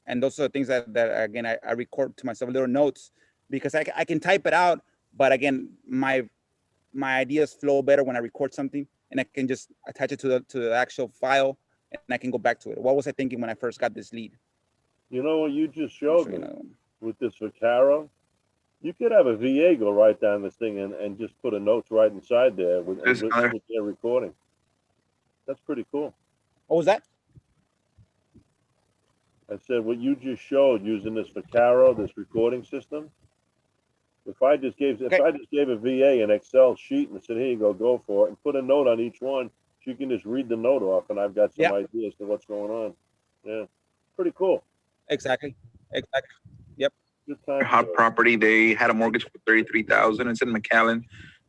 Speaker 2: And those are the things that again, I record to myself little notes because I can type it out, but again, my ideas flow better when I record something and I can just attach it to the actual file and I can go back to it. What was I thinking when I first got this lead?
Speaker 1: You know what you just showed me with this Vaccaro? You could have a VA go right down this thing and just put a notes right inside there with their recording. That's pretty cool.
Speaker 2: What was that?
Speaker 1: I said what you just showed using this Vaccaro, this recording system. If I just gave a VA an Excel sheet and said, "Here you go for it," and put a note on each one, she can just read the note off, and I've got some ideas to what's going on. Yeah, pretty cool.
Speaker 2: Exactly. Yep.
Speaker 1: Good time.
Speaker 4: Hot property. They had a mortgage for $33,000. It's in McAllen.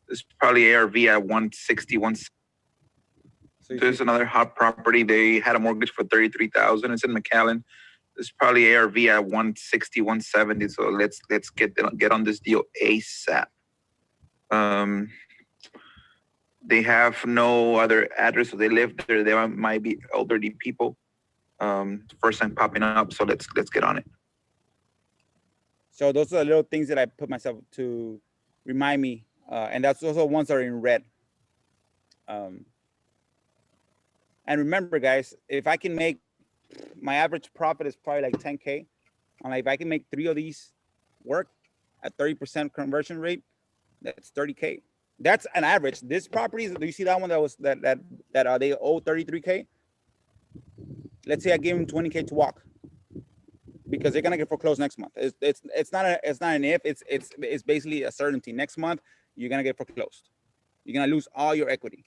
Speaker 4: It's probably ARV at 160, 170. There's another hot property. They had a mortgage for $33,000. It's in McAllen. It's probably ARV at 160, 170. So let's get on this deal ASAP. They have no other address, so they live there. They might be elderly people. First time popping up, so let's get on it.
Speaker 2: So those are the little things that I put myself to remind me, and that's also ones that are in red. And remember, guys, if I can make my average profit is probably like 10K. I'm like, if I can make 3 of these work at 30% conversion rate, that's 30K. That's an average. This property, do you see that one that was that they owe 33K? Let's say I give them 20K to walk because they're gonna get foreclosed next month. It's not an if. It's basically a certainty. Next month you're gonna get foreclosed. You're gonna lose all your equity.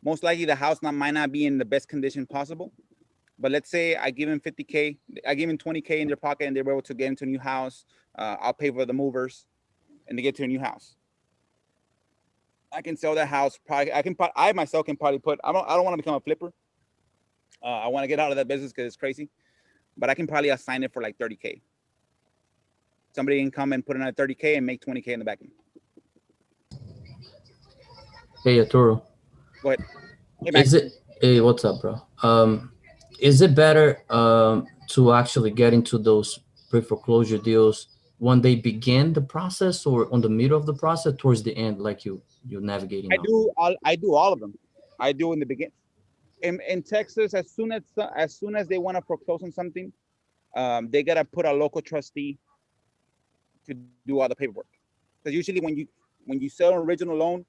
Speaker 2: Most likely the house might not be in the best condition possible. But let's say I give them 50K, I give them 20K in their pocket and they're able to get into a new house. I'll pay for the movers and they get to a new house. I can sell that house. I myself can probably put, I don't want to become a flipper. I want to get out of that business because it's crazy, but I can probably assign it for like 30K. Somebody can come and put in a 30K and make 20K in the back end.
Speaker 5: Hey, Arturo.
Speaker 2: Go ahead. Hey,
Speaker 5: hey, what's up, bro? Is it better to actually get into those pre-foreclosure deals when they begin the process or on the middle of the process towards the end, like you're navigating?
Speaker 2: I do all of them. I do in the beginning. In Texas, as soon as they want to foreclose on something, they gotta put a local trustee to do all the paperwork. Because usually when you sell an original loan,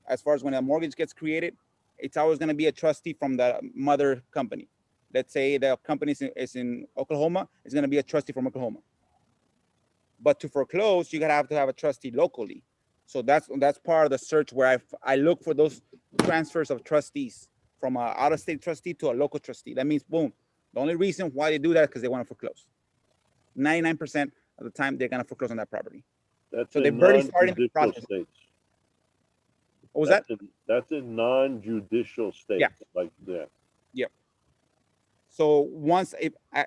Speaker 2: as far as when a mortgage gets created, it's always gonna be a trustee from the mother company. Let's say the company is in Oklahoma, it's gonna be a trustee from Oklahoma. But to foreclose, you gotta have to have a trustee locally. So that's part of the search where I look for those transfers of trustees from an out-of-state trustee to a local trustee. That means, boom, the only reason why they do that is because they want to foreclose. 99% of the time, they're going to foreclose on that property.
Speaker 1: That's
Speaker 2: so they're already starting the process.
Speaker 1: States.
Speaker 2: What was that?
Speaker 1: That's in non-judicial states.
Speaker 2: Yeah. So once,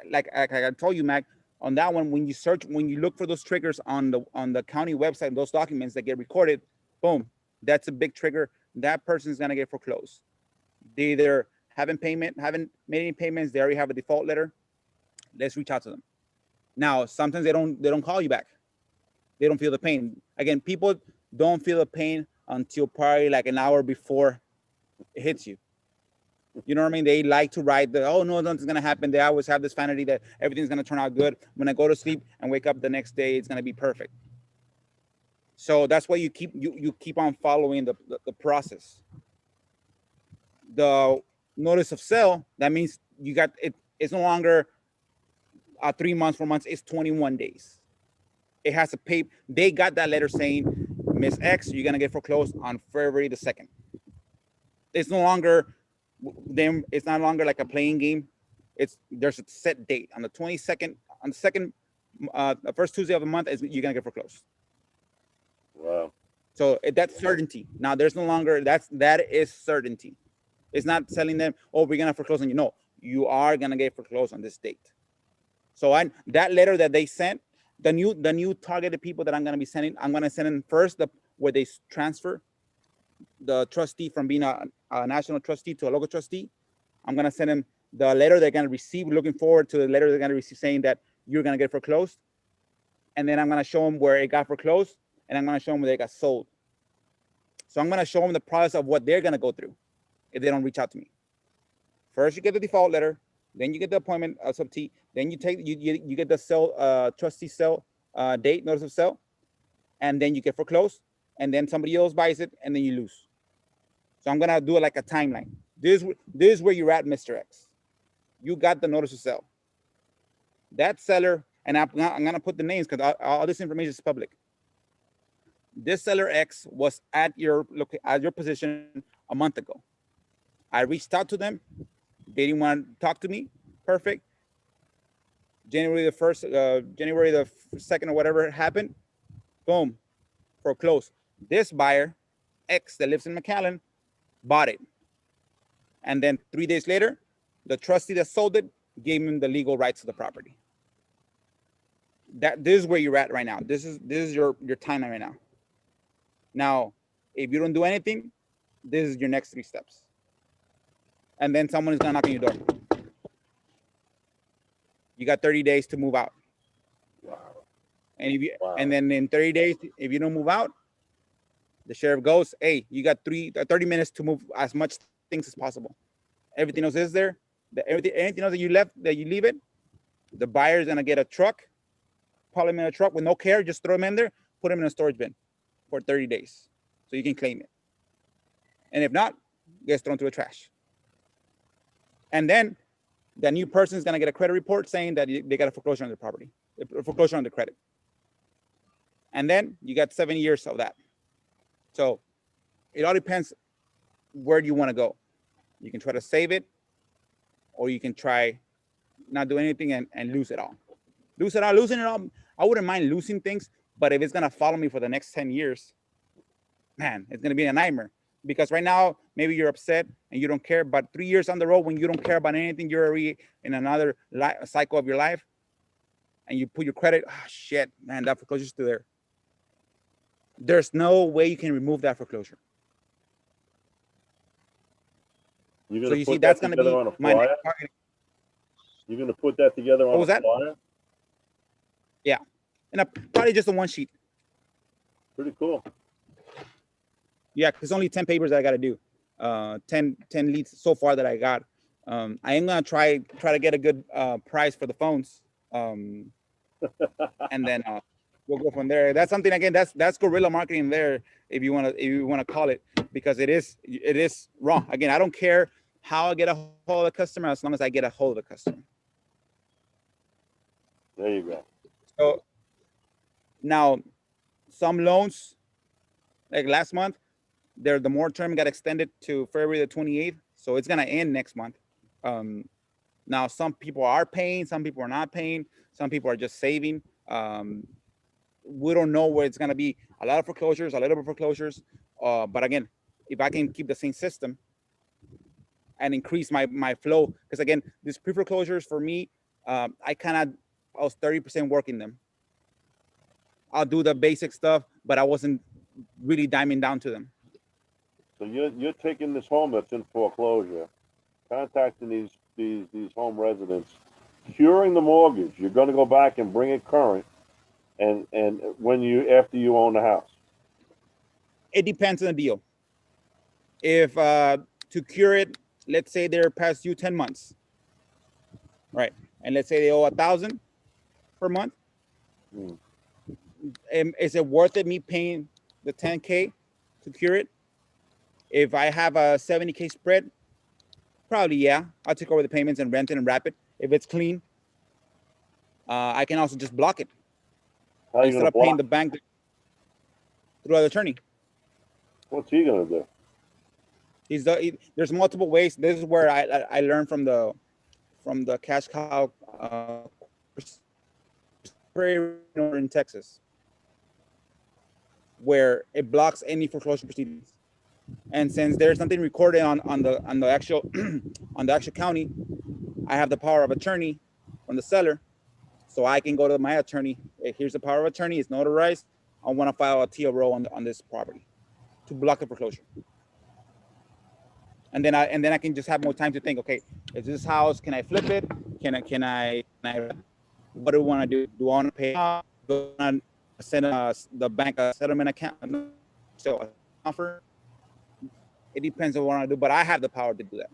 Speaker 2: like I told you, Mac, on that one, when you look for those triggers on the county website, those documents that get recorded, boom, that's a big trigger. That person's going to get foreclosed. They either haven't made any payments, they already have a default letter. Let's reach out to them. Now, sometimes they don't call you back. They don't feel the pain. Again, people don't feel the pain until probably like an hour before it hits you. You know what I mean? They like to write the, oh no, nothing's gonna happen. They always have this vanity that everything's gonna turn out good. When I go to sleep and wake up the next day, it's gonna be perfect. So that's why you keep on following the process. The notice of sale, that means you got it. It's no longer 3 months, 4 months. It's 21 days. It has to pay. They got that letter saying, Miss X, you're gonna get foreclosed on February the 2nd. It's no longer them. It's not longer like a playing game. There's a set date on the 22nd. On the second, the first Tuesday of the month, you're gonna get foreclosed.
Speaker 1: Wow.
Speaker 2: So that's certainty. Now there's no longer that is certainty. It's not telling them, oh, we're gonna foreclose on you. No, you are gonna get foreclosed on this date. So that letter that they sent, the new targeted people that I'm gonna be sending, I'm gonna send them first where they transfer the trustee from being a national trustee to a local trustee. I'm gonna send them the letter they're gonna receive, looking forward to the letter they're gonna receive saying that you're gonna get foreclosed. And then I'm gonna show them where it got foreclosed, and I'm gonna show them where they got sold. So I'm gonna show them the process of what they're gonna go through if they don't reach out to me. First, you get the default letter, then you get the appointment sub T, then you get the sell trustee sell date, notice of sale, and then you get foreclosed, and then somebody else buys it, and then you lose. So I'm gonna do it like a timeline. This is where you're at, Mr. X. You got the notice of sale. That seller, and I'm gonna put the names because all this information is public. This seller X was at your position a month ago. I reached out to them. They didn't want to talk to me. Perfect. January the 1st, January the 2nd or whatever happened. Boom, foreclosed. This buyer, X that lives in McAllen, bought it. And then 3 days later, the trustee that sold it gave him the legal rights to the property. This is where you're at right now. This is your timeline right now. Now, if you don't do anything, this is your next 3 steps. And then someone is gonna knock on your door. You got 30 days to move out.
Speaker 1: Wow.
Speaker 2: And then in 30 days, if you don't move out, the sheriff goes, hey, you got 30 minutes to move as much things as possible. Everything else is there. Anything else that you leave it, the buyer is gonna get a truck, put him in a truck with no care, just throw him in there, put him in a storage bin for 30 days. So you can claim it. And if not, it gets thrown to the trash. And then the new person is gonna get a credit report saying that they got a foreclosure on their property, a foreclosure on the credit. And then you got 7 years of that. So it all depends where do you want to go. You can try to save it, or you can try not do anything and lose it all. Losing it all. I wouldn't mind losing things, but if it's gonna follow me for the next 10 years, man, it's gonna be a nightmare. Because right now, maybe you're upset and you don't care, but 3 years on the road, when you don't care about anything, you're already in another cycle of your life, and you put your credit, oh shit, man, that foreclosure's still there. There's no way you can remove that foreclosure.
Speaker 1: So you see, that's going to be on a flyer? You're going to put that together on a flyer?
Speaker 2: Yeah, and probably just a one sheet.
Speaker 1: Pretty cool.
Speaker 2: Yeah, because only 10 papers that I got to do. 10 leads so far that I got. I am gonna try to get a good price for the phones, and then we'll go from there. That's something, again, that's guerrilla marketing there, if you want to call it, because it is wrong. Again, I don't care how I get a hold of the customer as long as I get a hold of the customer.
Speaker 1: There you go.
Speaker 2: So now, some loans, like last month, the moratorium got extended to February the 28th, so it's gonna end next month. Now, some people are paying, some people are not paying, some people are just saving. We don't know where it's gonna be. A lot of foreclosures, a little bit of foreclosures. But again, if I can keep the same system and increase my flow, because again, these pre-foreclosures for me, I was 30% working them. I'll do the basic stuff, but I wasn't really diming down to them.
Speaker 1: So you're taking this home that's in foreclosure, contacting these home residents, curing the mortgage, you're going to go back and bring it current, and when you after you own the house.
Speaker 2: It depends on the deal. If to cure it, let's say they're past due 10 months, right? And let's say they owe 1,000 per month.
Speaker 1: Hmm.
Speaker 2: Is it worth it me paying the 10K to cure it? If I have a 70K spread, probably yeah. I'll take over the payments and rent it and wrap it. If it's clean, I can also just block it
Speaker 1: How are you
Speaker 2: instead
Speaker 1: going to
Speaker 2: of paying
Speaker 1: block?
Speaker 2: the bank through an attorney.
Speaker 1: What's he going to do?
Speaker 2: There's multiple ways. This is where I learned from the cash cow in Texas, where it blocks any foreclosure proceedings. And since there's nothing recorded on the actual on the actual county, I have the power of attorney from the seller, so I can go to my attorney. Hey, here's the power of attorney. It's notarized. I want to file a TRO on this property to block the foreclosure. And then I can just have more time to think. Okay, is this house? Can I flip it? Can I? What do I want to do? Do I want to pay off? Do I want to send the bank a settlement account? So offer. It depends on what I want to do, but I have the power to do that.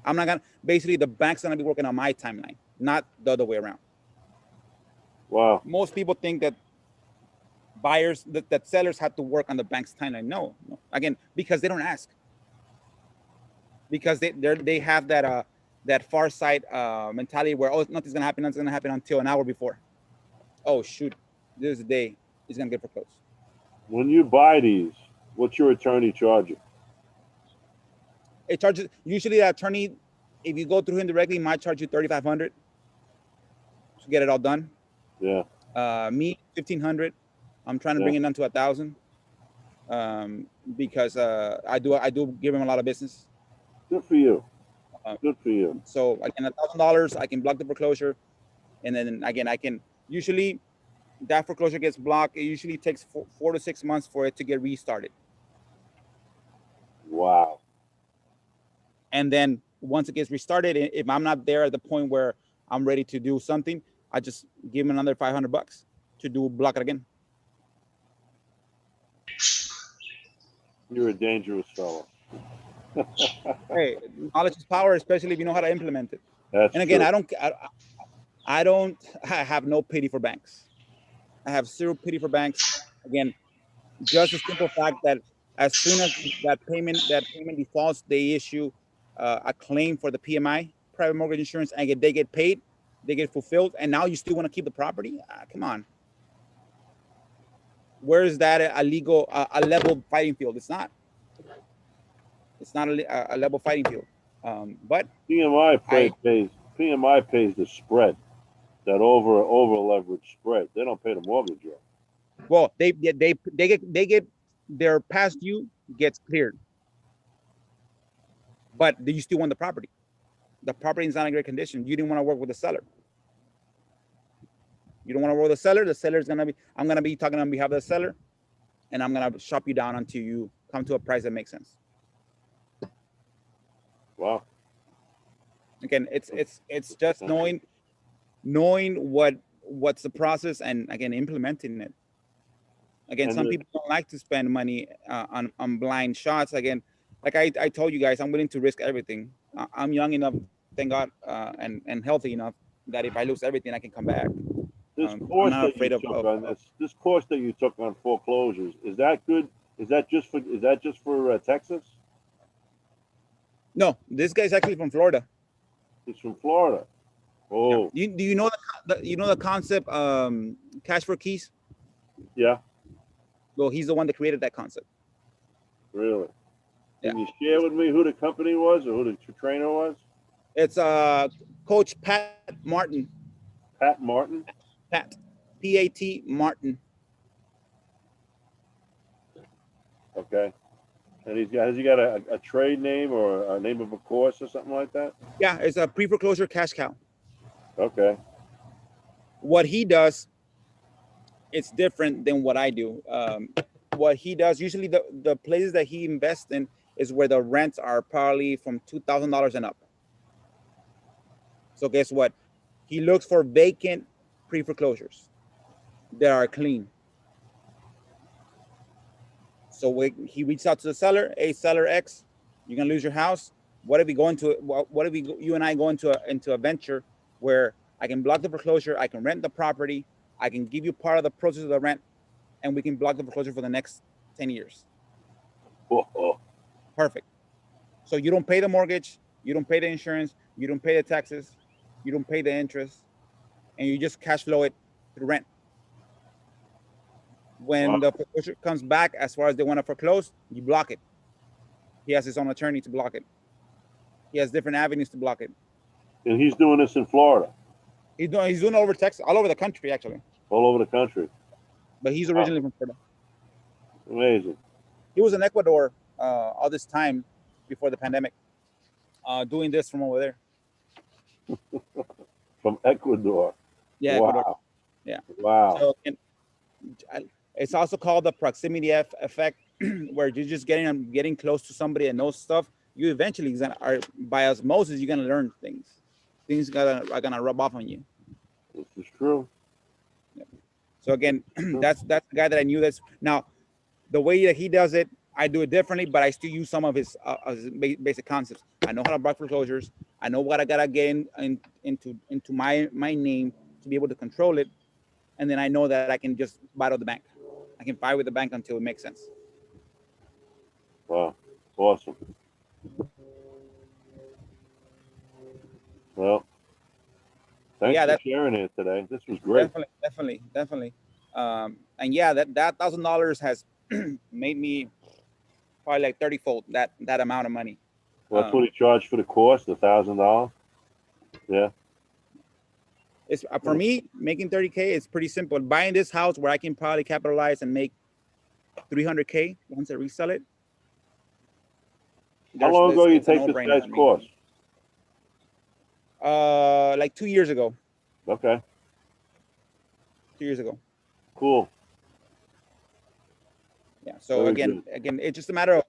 Speaker 2: I'm not gonna. Basically, the bank's gonna be working on my timeline, not the other way around.
Speaker 1: Wow.
Speaker 2: Most people think that buyers, that sellers have to work on the bank's timeline. No. Again, because they don't ask. Because they have that far sight mentality where, oh, nothing's gonna happen until an hour before. Oh shoot, this is the day it's gonna get foreclosed.
Speaker 1: When you buy these, what's your attorney charge you?
Speaker 2: It charges usually the attorney, if you go through him directly, might charge you $3,500 to get it all done.
Speaker 1: Yeah.
Speaker 2: Me, $1,500. I'm trying to
Speaker 1: Yeah.
Speaker 2: bring it down to 1,000 because I do give him a lot of business.
Speaker 1: Good for you. Good for you.
Speaker 2: So again, $1,000, I can block the foreclosure, and then again, I can usually that foreclosure gets blocked. It usually takes 4 to 6 months for it to get restarted.
Speaker 1: Wow.
Speaker 2: And then once it gets restarted, if I'm not there at the point where I'm ready to do something, I just give him another $500 to block it again.
Speaker 1: You're a dangerous fellow.
Speaker 2: Hey, knowledge is power, especially if you know how to implement it.
Speaker 1: That's
Speaker 2: And again,
Speaker 1: true.
Speaker 2: I have no pity for banks. I have zero pity for banks. Again, just the simple fact that as soon as that payment defaults, they issue a claim for the PMI, private mortgage insurance, and they get paid, they get fulfilled, and now you still want to keep the property? Come on. Where is that a legal, a level fighting field? It's not. It's not a level fighting field. But
Speaker 1: PMI pays the spread, that over leverage spread. They don't pay the mortgage yet.
Speaker 2: well, they get their past due gets cleared, but you still want the property. The property is not in great condition. You didn't want to work with the seller. You don't want to work with the seller. The seller's gonna be. I'm gonna be talking on behalf of the seller, and I'm gonna shop you down until you come to a price that makes sense.
Speaker 1: Wow.
Speaker 2: Again, it's just knowing what's the process, and again implementing it. Again,
Speaker 1: And
Speaker 2: some people don't like to spend money on blind shots. Again, like I told you guys, I'm willing to risk everything. I'm young enough, thank God, and healthy enough that if I lose everything, I can come back.
Speaker 1: This
Speaker 2: I'm
Speaker 1: course
Speaker 2: not
Speaker 1: that
Speaker 2: afraid
Speaker 1: you
Speaker 2: of
Speaker 1: took on this course that you took on foreclosures, is that good? Is that just for Texas?
Speaker 2: No, this guy's actually from Florida.
Speaker 1: It's from Florida. Oh,
Speaker 2: Do you know the concept cash for keys?
Speaker 1: yeah,
Speaker 2: Well, he's the one that created that concept.
Speaker 1: really.
Speaker 2: Yeah.
Speaker 1: Can you share with me who the company was or who the trainer was?
Speaker 2: It's Coach Pat Martin.
Speaker 1: Pat Martin.
Speaker 2: Pat, P-A-T Martin.
Speaker 1: Okay. And has he got a trade name or a name of a course or something like that?
Speaker 2: Yeah, it's a pre-foreclosure cash cow.
Speaker 1: Okay.
Speaker 2: What he does, it's different than what I do. What he does, usually the places that he invests in is where the rents are probably from $2,000 and up. So guess what? He looks for vacant pre-foreclosures that are clean. So he reached out to the seller. Hey, seller X, you're gonna lose your house. What if we go into you and I go into a venture where I can block the foreclosure, I can rent the property, I can give you part of the proceeds of the rent, and we can block the foreclosure for the next 10 years. Perfect. So you don't pay the mortgage, you don't pay the insurance, you don't pay the taxes, you don't pay the interest, and you just cash flow it through rent. When the foreclosure comes back, as far as they want to foreclose, you block it. He has his own attorney to block it. He has different avenues to block it.
Speaker 1: And he's doing this in Florida.
Speaker 2: He's doing all over Texas, all over the country, actually.
Speaker 1: All over the country.
Speaker 2: But he's originally from Florida.
Speaker 1: Amazing.
Speaker 2: He was in Ecuador all this time before the pandemic, doing this from over there.
Speaker 1: From Ecuador.
Speaker 2: Yeah,
Speaker 1: wow.
Speaker 2: Ecuador. Yeah.
Speaker 1: Wow.
Speaker 2: So, it's also called the proximity effect, where you're just getting close to somebody that knows stuff. You eventually are by osmosis, you're gonna learn things. Things are gonna rub off on you.
Speaker 1: This is true.
Speaker 2: Yeah. So again, that's the guy that I knew. That's now the way that he does it. I do it differently, but I still use some of his basic concepts. I know how to block foreclosures. I know what I gotta get into my name to be able to control it, and then I know that I can just battle the bank. I can fight with the bank until it makes sense.
Speaker 1: Wow, awesome. Well, thanks for sharing it today. This was great.
Speaker 2: Definitely. And yeah, that $1,000 has made me probably like 30-fold that amount of money.
Speaker 1: Well, that's what he charged for the course, $1,000. Yeah.
Speaker 2: It's for me, making 30K is pretty simple. Buying this house where I can probably capitalize and make 300K once I resell it.
Speaker 1: How long ago you take this guy's course?
Speaker 2: Like 2 years ago.
Speaker 1: Okay.
Speaker 2: 2 years ago.
Speaker 1: Cool.
Speaker 2: Yeah. So again, it's just a matter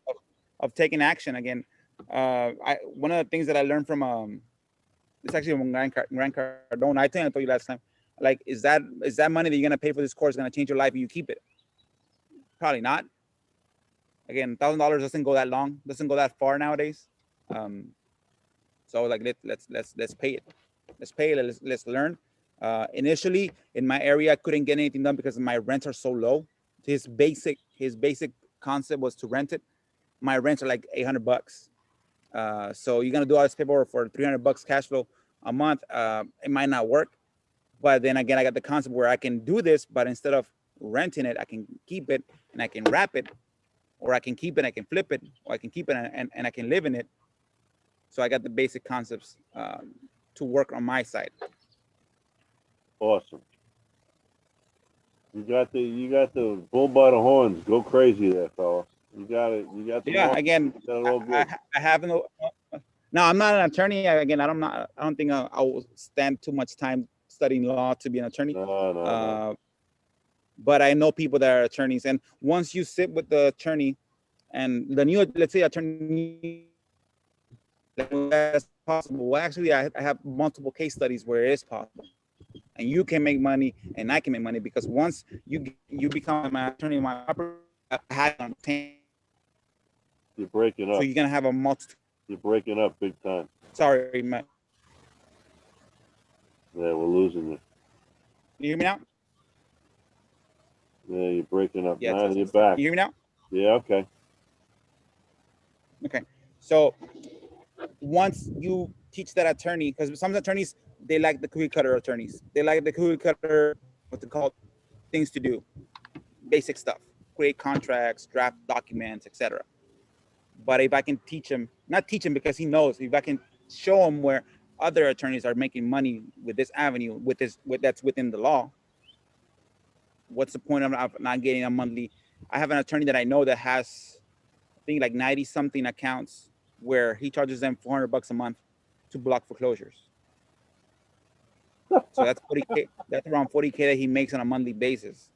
Speaker 2: of taking action. Again, one of the things that I learned from it's actually from Grant Cardone. I think I told you last time. Like, is that money that you're gonna pay for this course gonna change your life and you keep it? Probably not. Again, $1,000 doesn't go that long, doesn't go that far nowadays. So like let's pay it. Let's pay it. Let's learn. Initially in my area, I couldn't get anything done because my rents are so low. His basic concept was to rent it. My rents are like $800. So you're gonna do all this paperwork for $300 cash flow a month. It might not work, but then again, I got the concept where I can do this, but instead of renting it, I can keep it and I can wrap it, or I can keep it, I can flip it, or I can keep it and I can live in it. So I got the basic concepts to work on my side.
Speaker 1: Awesome. You got the bull by the horns. Go crazy there, fella. You got it. You got the
Speaker 2: again. I have no. No, I'm not an attorney. I don't think I will spend too much time studying law to be an attorney.
Speaker 1: No.
Speaker 2: But I know people that are attorneys, and once you sit with the attorney, and the new, let's say, attorney, that's possible. Well, actually, I have multiple case studies where it is possible, and you can make money, and I can make money because once you become my attorney, my property, I had on 10.
Speaker 1: You're breaking up.
Speaker 2: So you're gonna have a multitude.
Speaker 1: You're breaking up big time.
Speaker 2: Sorry, Matt.
Speaker 1: Yeah, we're losing you.
Speaker 2: Can you hear me now?
Speaker 1: Yeah, you're breaking up.
Speaker 2: Yeah,
Speaker 1: now you're back.
Speaker 2: Can you hear me now?
Speaker 1: Yeah, okay.
Speaker 2: Okay. So once you teach that attorney, because some attorneys, they like the cookie cutter attorneys. They like the cookie cutter, what they call things to do, basic stuff, create contracts, draft documents, etc. But if I can not teach him because he knows, if I can show him where other attorneys are making money with this avenue, that's within the law, what's the point of not getting a monthly? I have an attorney that I know that has, I think, like 90 something accounts where he charges them $400 a month to block foreclosures. So that's 40K. That's around 40K that he makes on a monthly basis.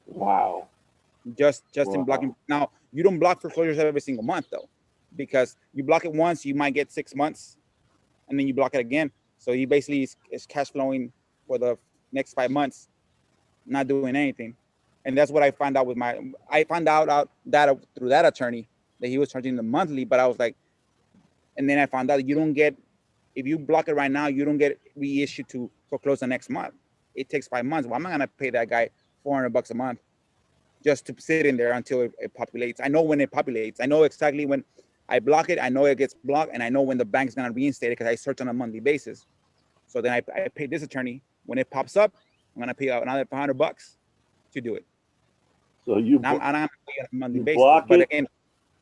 Speaker 1: Wow.
Speaker 2: Just in blocking. Now, you don't block foreclosures every single month though, because you block it once, you might get 6 months, and then you block it again. So he basically is cash flowing for the next 5 months, not doing anything. And that's what I found out with I found out that through that attorney that he was charging the monthly, but I was like, and then I found out you don't get, if you block it right now, you don't get reissued to foreclose the next month. It takes 5 months. Well, I'm not gonna pay that guy $400 a month just to sit in there until it populates. I know when it populates. I know exactly when I block it. I know it gets blocked, and I know when the bank's gonna reinstate it because I search on a monthly basis. So then I pay this attorney. When it pops up, I'm gonna pay out another $500 to do it.
Speaker 1: So you
Speaker 2: Now, I'm not pay on a monthly basis.
Speaker 1: block
Speaker 2: But
Speaker 1: it.
Speaker 2: again,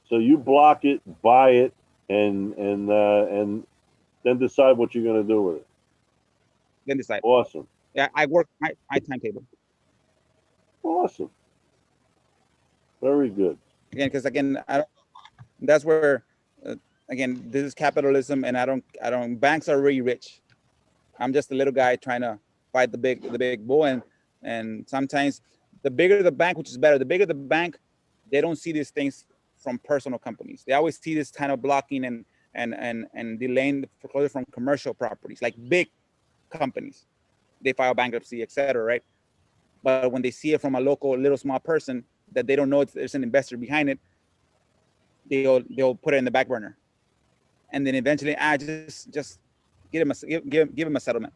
Speaker 1: So you block it, buy it, and then decide what you're gonna do with it.
Speaker 2: then decide.
Speaker 1: Awesome.
Speaker 2: Yeah, I work my timetable.
Speaker 1: Awesome. Very good.
Speaker 2: Again, because again, that's where again, this is capitalism, and I don't. Banks are really rich. I'm just a little guy trying to fight the big bull, and sometimes the bigger the bank, which is better, the bigger the bank, they don't see these things from personal companies. They always see this kind of blocking and delaying the foreclosure from commercial properties, like big companies. They file bankruptcy, etc. Right? But when they see it from a local, little, small person that they don't know there's an investor behind it, they'll put it in the back burner, and then eventually, just give him a settlement.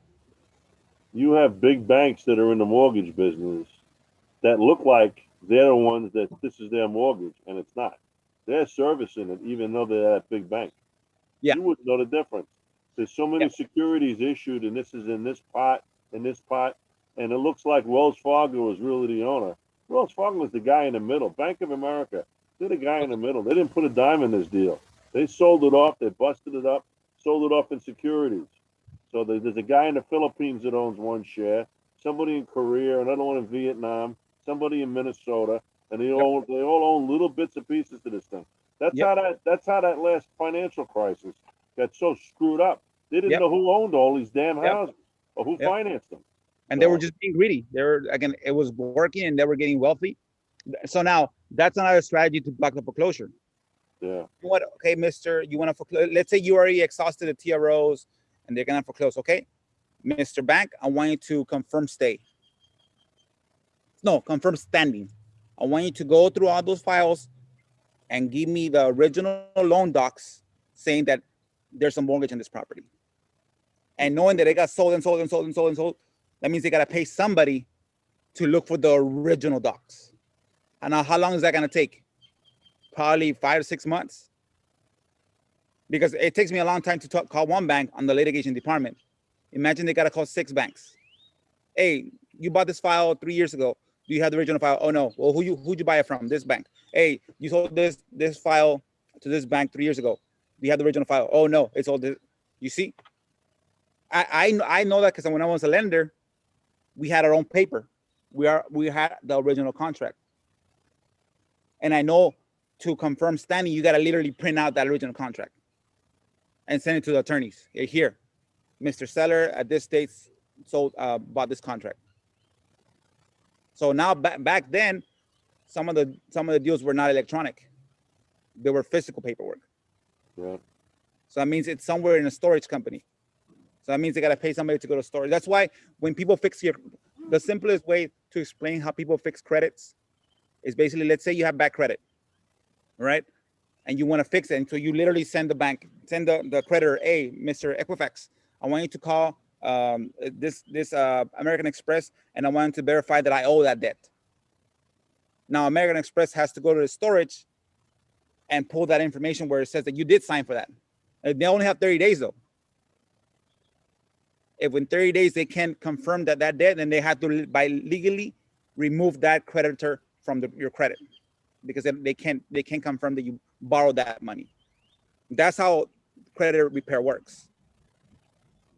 Speaker 1: You have big banks that are in the mortgage business that look like they're the ones that this is their mortgage, and it's not. They're servicing it, even though they're that big bank.
Speaker 2: Yeah.
Speaker 1: You wouldn't know the difference. There's so many securities issued, and this is in this pot, and it looks like Wells Fargo is really the owner. Wells Fargo is the guy in the middle. Bank of America, they're the guy in the middle. They didn't put a dime in this deal. They sold it off. They busted it up, sold it off in securities. So there's a guy in the Philippines that owns one share, somebody in Korea, another one in Vietnam, somebody in Minnesota, and they all own little bits and pieces to this thing. That's how that last financial crisis got so screwed up. They didn't know who owned all these damn houses or who financed them.
Speaker 2: And they were just being greedy. It was working, and they were getting wealthy. So now that's another strategy to block the foreclosure.
Speaker 1: Yeah.
Speaker 2: What? Okay, Mister, you want to foreclose? Let's say you already exhausted the TROs, and they're gonna foreclose. Okay, Mr. Bank, I want you to confirm stay. No, confirm standing. I want you to go through all those files and give me the original loan docs saying that there's a mortgage on this property. And knowing that it got sold, that means they gotta pay somebody to look for the original docs. And now, how long is that gonna take? Probably 5 to 6 months. Because it takes me a long time to call one bank on the litigation department. Imagine they gotta call 6 banks. Hey, you bought this file 3 years ago. Do you have the original file? Oh no. Well, who'd you buy it from? This bank. Hey, you sold this file to this bank 3 years ago. Do you have the original file? Oh no, it's all this. You see? I know that because when I was a lender, we had our own paper. We had the original contract. And I know to confirm standing, you gotta literally print out that original contract and send it to the attorneys. Here, Mr. Seller at this date sold bought this contract. So now back then, some of the deals were not electronic; they were physical paperwork.
Speaker 1: Yeah.
Speaker 2: So that means it's somewhere in a storage company. So that means they gotta pay somebody to go to storage. That's why when people fix the simplest way to explain how people fix credits is basically, let's say you have bad credit, right? And you want to fix it, and so you literally send the creditor, hey, Mr. Equifax, I want you to call this American Express, and I want to verify that I owe that debt. Now, American Express has to go to the storage and pull that information where it says that you did sign for that. They only have 30 days though. If in 30 days they can't confirm that debt, then they have to by legally remove that creditor from your credit, because they can't confirm that you borrowed that money. That's how credit repair works.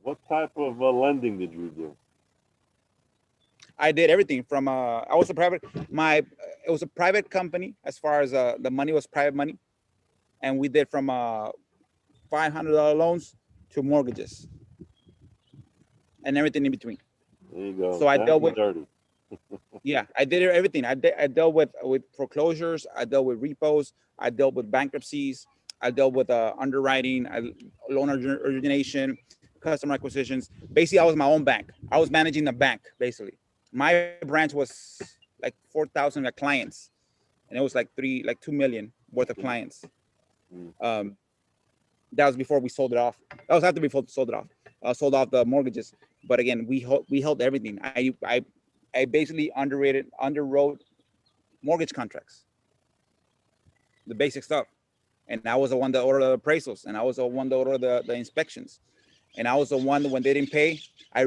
Speaker 1: What type of lending did you do?
Speaker 2: I did everything from it was a private company as far as the money was private money, and we did from $500 loans to mortgages and everything in between.
Speaker 1: There you go.
Speaker 2: So I dealt with
Speaker 1: dirty.
Speaker 2: Yeah, I did everything. I dealt with foreclosures. I dealt with repos. I dealt with bankruptcies. I dealt with underwriting, loan origination, customer acquisitions. Basically, I was my own bank. I was managing the bank, basically. My branch was like 4,000 clients, and it was like 2 million worth of clients. That was before we sold it off. That was after we sold it off. Sold off the mortgages. But again, we held everything. I basically underwrote mortgage contracts, the basic stuff. And I was the one that ordered the appraisals, and I was the one that ordered the inspections. And I was the one that when they didn't pay, I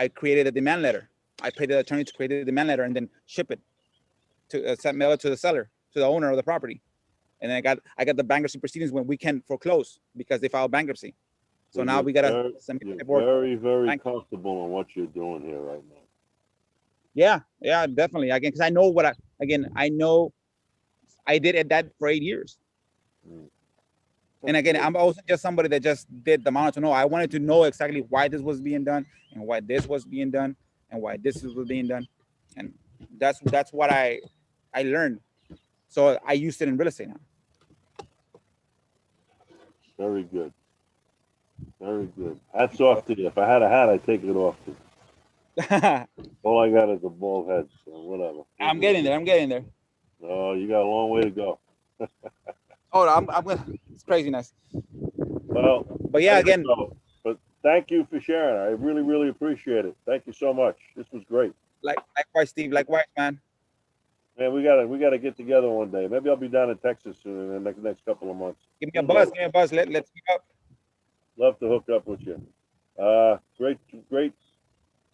Speaker 2: created a demand letter. I paid the attorney to create a demand letter and then ship it to mail it to the seller, to the owner of the property. And then I got the bankruptcy proceedings when we can foreclose because they filed bankruptcy. So now we gotta send
Speaker 1: very, very comfortable on what you're doing here right now.
Speaker 2: Yeah, definitely. Again, because I know I know I did that for 8 years. And again, I'm also just somebody that just did the monitor. No, I wanted to know exactly why this was being done and why this was being done and why this was being done. And that's what I learned. So I used it in real estate now.
Speaker 1: Very good. Very good. Hats off to you. If I had a hat, I'd take it off too. All I got is a bald head, so whatever.
Speaker 2: I'm getting there.
Speaker 1: Oh, you got a long way to go.
Speaker 2: Oh, I'm it's craziness.
Speaker 1: Well,
Speaker 2: but yeah, again.
Speaker 1: But thank you for sharing. I really, really appreciate it. Thank you so much. This was great.
Speaker 2: Likewise, Steve. Likewise, man.
Speaker 1: Man, we gotta get together one day. Maybe I'll be down in Texas in the next couple of months.
Speaker 2: Give me a buzz. Let's meet up.
Speaker 1: Love to hook up with you. Great.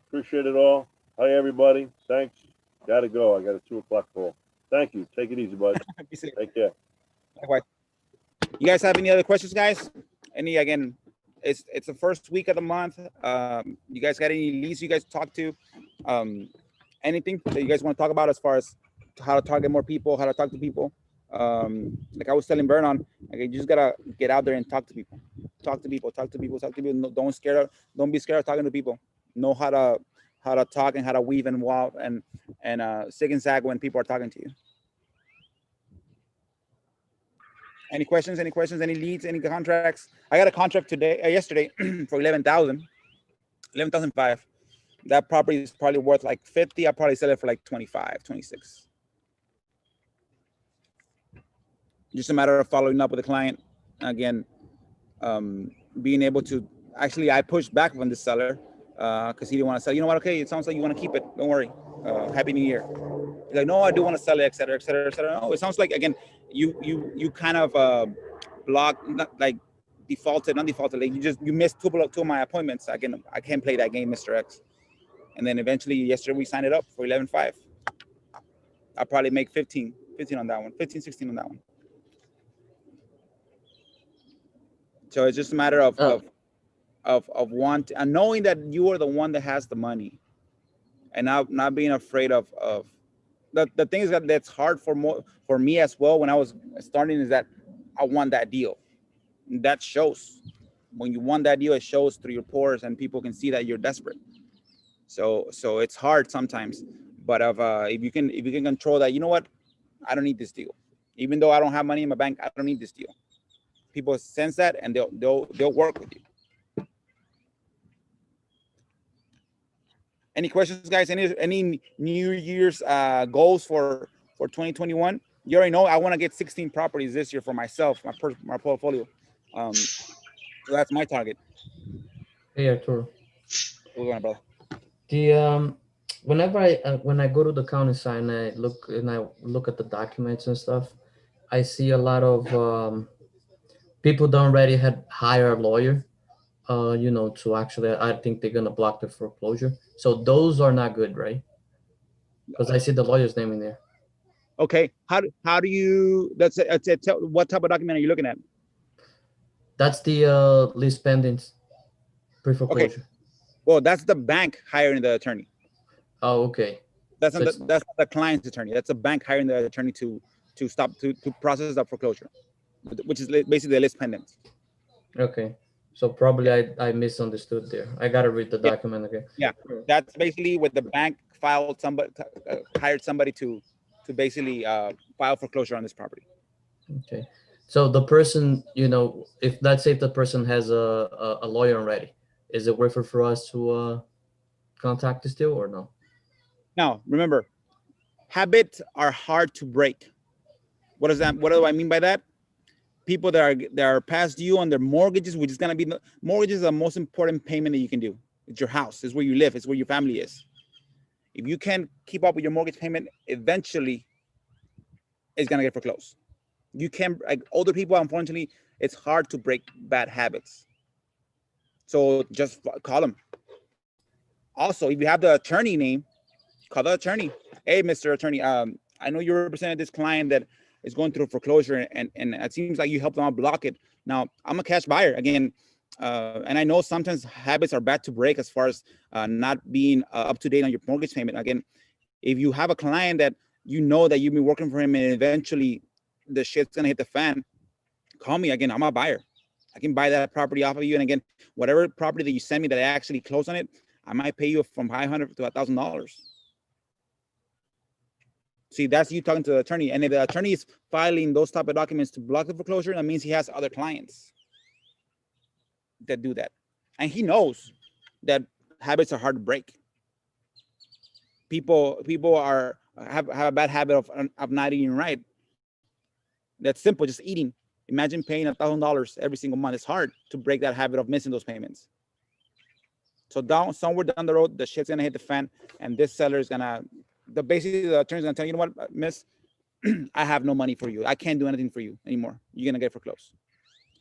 Speaker 1: Appreciate it all. Hi, everybody. Thanks. Gotta go. I got a 2:00 call. Thank you. Take it easy, bud. Take care.
Speaker 2: Likewise. You guys have any other questions, guys? Again, it's the first week of the month. You guys got any leads you guys talk to? Anything that you guys want to talk about as far as how to target more people, how to talk to people? Like I was telling Vernon, you just gotta get out there and talk to people. Talk to people. No, don't be scared of talking to people. Know how to talk and how to weave and walk and zig and zag when people are talking to you. Any questions? Any leads? Any contracts? I got a contract yesterday for 11,500. That property is probably worth like 50. I'll probably sell it for like 25, 26. Just a matter of following up with the client. Again, being able to, actually, I pushed back from the seller because he didn't want to sell. You know what? Okay, it sounds like you want to keep it. Don't worry. Happy New Year. He's like, no, I do want to sell it, et cetera, et cetera, et cetera. No, it sounds like, again, you kind of blocked, not defaulted, like you missed two of my appointments. I can't play that game, Mr. X. And then eventually yesterday we signed it up for 11.5. I'll probably make 15 on that one, 15, 16 on that one. So it's just a matter of knowing that you are the one that has the money, and not being afraid of the thing is that's hard for me as well. When I was starting, is that I want that deal. That shows. When you want that deal, it shows through your pores, and people can see that you're desperate. So it's hard sometimes, but if you can control that, you know what, I don't need this deal. Even though I don't have money in my bank, I don't need this deal. People sense that, and they'll work with you. Any questions, guys? Any New Year's goals for 2021? You already know I want to get 16 properties this year for myself, my portfolio. So that's my target.
Speaker 5: Hey, Arturo.
Speaker 2: What's going on, brother?
Speaker 5: Whenever when I go to the county side and I look at the documents and stuff, I see a lot of people don't already hire a lawyer, to actually, I think they're gonna block the foreclosure. So those are not good, right? Because I see the lawyer's name in there.
Speaker 2: Okay, how do you? What type of document are you looking at?
Speaker 5: That's the lease pending pre-foreclosure.
Speaker 2: Okay. Well, that's the bank hiring the attorney.
Speaker 5: Oh, okay.
Speaker 2: That's not the client's attorney. That's a bank hiring the attorney to process the foreclosure, which is basically the list pendant.
Speaker 5: Okay. So probably I misunderstood there. I gotta read the document again.
Speaker 2: Yeah, that's basically what the bank hired somebody to basically file foreclosure on this property.
Speaker 5: Okay. So the person, if let's say if the person has a lawyer already, is it worth it for us to contact you still or no?
Speaker 2: Now, remember, habits are hard to break. What does that? What do I mean by that? People that are past due on their mortgages, which is gonna be the mortgage is the most important payment that you can do. It's your house. It's where you live. It's where your family is. If you can't keep up with your mortgage payment, eventually it's gonna get foreclosed. You can't, like older people, unfortunately, it's hard to break bad habits. So just call them. Also, if you have the attorney name, call the attorney. Hey, Mr. Attorney, I know you represented this client that is going through foreclosure, and it seems like you helped them out block it. Now, I'm a cash buyer again, and I know sometimes habits are bad to break as far as not being up to date on your mortgage payment. Again, if you have a client that you know that you've been working for him and eventually the shit's gonna hit the fan, call me again. I'm a buyer. I can buy that property off of you, and again, whatever property that you send me that I actually close on it, I might pay you from $500 to $1,000. See, that's you talking to the attorney. And if the attorney is filing those type of documents to block the foreclosure, that means he has other clients that do that. And he knows that habits are hard to break. People have a bad habit of not eating right. That's simple, just eating. Imagine paying $1,000 every single month. It's hard to break that habit of missing those payments. So somewhere down the road, the shit's gonna hit the fan, and this seller is gonna, basically the attorney's gonna tell you, you know what, miss, I have no money for you. I can't do anything for you anymore. You're gonna get foreclosed.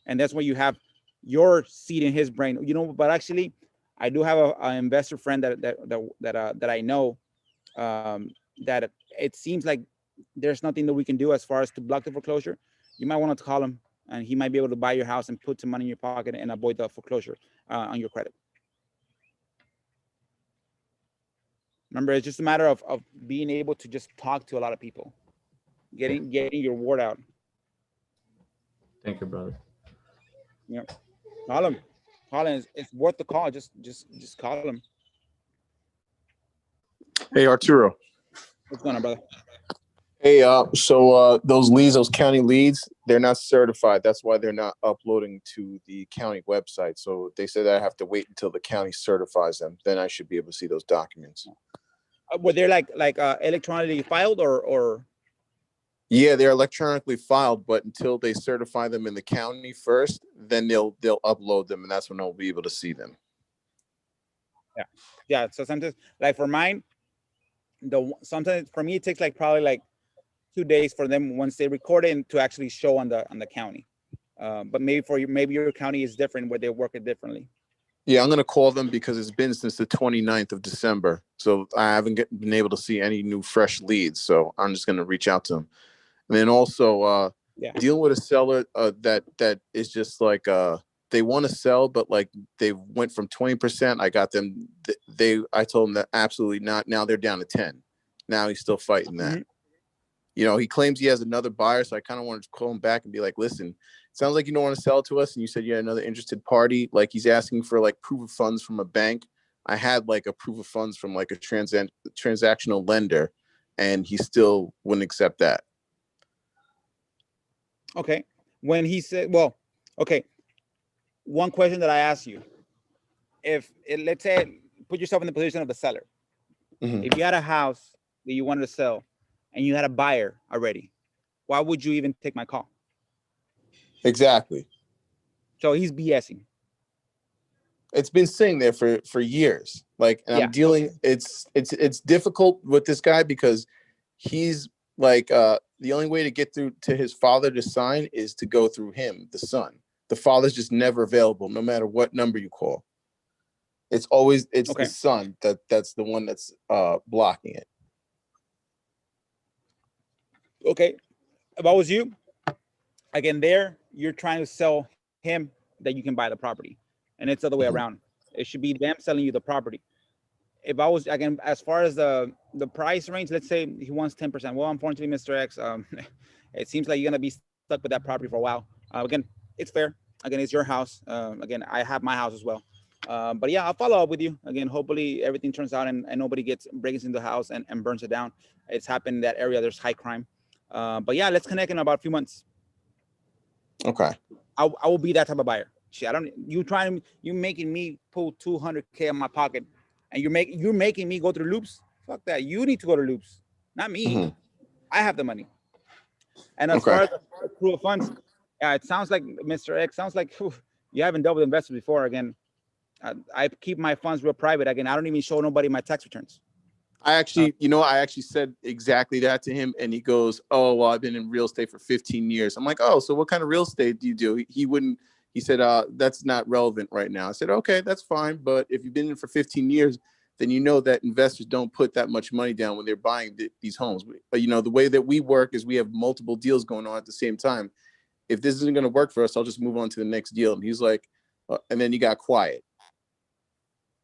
Speaker 2: And that's where you have your seed in his brain. You know, but actually, I do have an investor friend that I know, that it seems like there's nothing that we can do as far as to block the foreclosure. You might want to call him, and he might be able to buy your house and put some money in your pocket and avoid the foreclosure on your credit. Remember, it's just a matter of being able to just talk to a lot of people, getting your word out.
Speaker 5: Thank you, brother.
Speaker 2: Yeah, call him. It's worth the call. Just call him.
Speaker 6: Hey, Arturo.
Speaker 2: What's going on, brother?
Speaker 6: Hey, so those leads, those county leads, they're not certified. That's why they're not uploading to the county website. So they said I have to wait until the county certifies them. Then I should be able to see those documents.
Speaker 2: Were they like electronically filed or?
Speaker 6: Yeah, they're electronically filed, but until they certify them in the county first, then they'll upload them, and that's when I'll be able to see them.
Speaker 2: Yeah. So sometimes, like for mine, sometimes for me it takes probably 2 days for them once they record it and to actually show on the county. But maybe your county is different where they work it differently.
Speaker 6: Yeah, I'm going to call them because it's been since the 29th of December. So I haven't been able to see any new fresh leads. So I'm just going to reach out to them. And then also dealing with a seller that is just they want to sell, but they went from 20%. I got them. I told them that absolutely not. Now they're down to 10. Now he's still fighting that. Mm-hmm. You know, he claims he has another buyer. So I kind of wanted to call him back and be like, listen, it sounds like you don't want to sell to us. And you said you had another interested party. He's asking for proof of funds from a bank. I had a proof of funds from a transactional lender, and he still wouldn't accept that.
Speaker 2: Okay. When he said, okay. One question that I asked you, let's say, put yourself in the position of the seller. Mm-hmm. If you had a house that you wanted to sell and you had a buyer already, why would you even take my call?
Speaker 6: Exactly.
Speaker 2: So he's BSing.
Speaker 6: It's been sitting there for years. I'm dealing. It's difficult with this guy because he's the only way to get through to his father to sign is to go through him, the son. The father's just never available, no matter what number you call. It's always the son that's the one that's blocking it.
Speaker 2: Okay, if I was you, again, you're trying to sell him that you can buy the property, and it's the other way around. It should be them selling you the property. If I was, again, as far as the price range, let's say he wants 10%. Well, unfortunately, Mr. X, it seems like you're gonna be stuck with that property for a while. Again, it's fair. Again, it's your house. Again, I have my house as well. But yeah, I'll follow up with you. Again, hopefully everything turns out and nobody breaks into the house and burns it down. It's happened in that area. There's high crime. But yeah, let's connect in about a few months.
Speaker 6: Okay.
Speaker 2: I will be that type of buyer. Shit, you making me pull 200K in my pocket, and you're making me go through loops. Fuck that. You need to go to loops, not me. I have the money. And as far as the crew of funds, it sounds like Mr. X sounds like you haven't dealt with investors before. Again, I keep my funds real private. Again, I don't even show nobody my tax returns.
Speaker 6: I actually said exactly that to him, and he goes, "Oh, well, I've been in real estate for 15 years." I'm like, "Oh, so what kind of real estate do you do?" He said, "That's not relevant right now." I said, "Okay, that's fine, but if you've been in for 15 years, then you know that investors don't put that much money down when they're buying these homes. But the way that we work is we have multiple deals going on at the same time. If this isn't going to work for us, I'll just move on to the next deal." And he's like, and then he got quiet.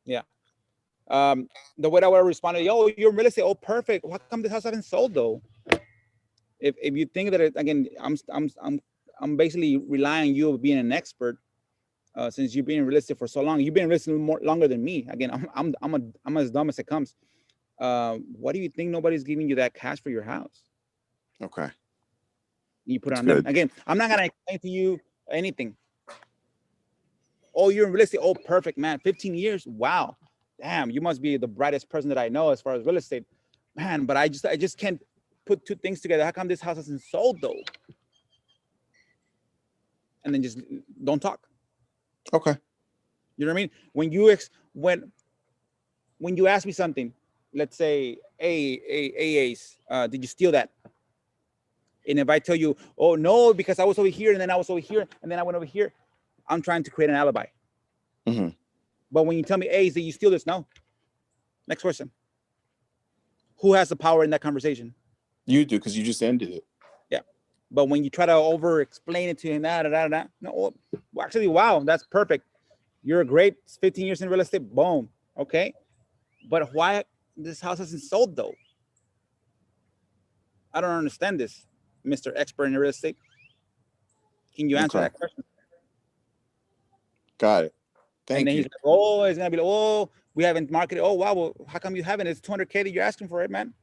Speaker 2: Yeah. The way I would have responded, "Yo, you're in real estate. Oh, perfect. How come this house hasn't sold though?" If you think that again, I'm basically relying on you being an expert, since you've been in real estate for so long. You've been in real estate longer than me. Again, I'm as dumb as it comes. What do you think nobody's giving you that cash for your house?
Speaker 6: Okay.
Speaker 2: You put it on them. Again, I'm not gonna explain to you anything. Oh, you're in real estate. Oh, perfect, man. 15 years. Wow. Damn, you must be the brightest person that I know as far as real estate. Man, but I just can't put two things together. How come this house hasn't sold though? And then just don't talk.
Speaker 6: Okay.
Speaker 2: You know what I mean? When you ask me something, let's say, Ace, did you steal that? And if I tell you, oh no, because I was over here and then I was over here and then I went over here, I'm trying to create an alibi. But when you tell me, Ace, did you steal this? No. Next question. Who has the power in that conversation?
Speaker 6: You do, because you just ended it.
Speaker 2: Yeah. But when you try to over explain it to him, no, well, actually, wow, that's perfect. You're a great 15 years in real estate. Boom. Okay. But why this house hasn't sold though? I don't understand this, Mr. Expert in real estate. Can you answer that question?
Speaker 6: Got it. Thank you.
Speaker 2: He's like, oh, it's gonna be like, oh, we haven't marketed. Oh, wow. Well, how come you haven't? It's 200K that you're asking for it, man.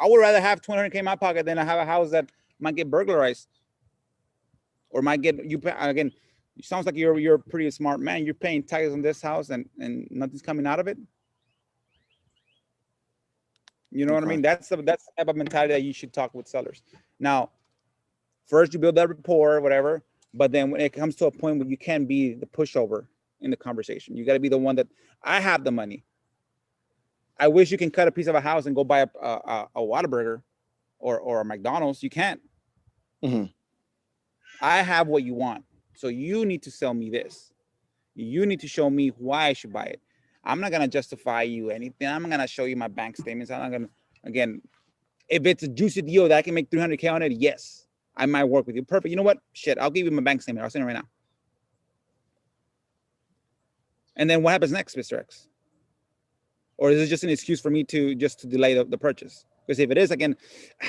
Speaker 2: I would rather have 200K in my pocket than I have a house that might get burglarized or might get you. Again, it sounds like you're a pretty smart man. You're paying taxes on this house and nothing's coming out of it. You know what I mean? That's the type of mentality that you should talk with sellers. Now, first you build that rapport or whatever, but then when it comes to a point where you can't be the pushover in the conversation, you got to be the one that, I have the money. I wish you can cut a piece of a house and go buy a Whataburger or a McDonald's. You can't. I have what you want. So you need to sell me this. You need to show me why I should buy it. I'm not going to justify you anything. I'm going to show you my bank statements. I'm not going to, again, if it's a juicy deal that I can make 300K on it, yes, I might work with you. Perfect. You know what? Shit, I'll give you my bank statement. I'll send it right now. And then what happens next, Mr. X? Or is it just an excuse for me to delay the purchase? Because if it is, again,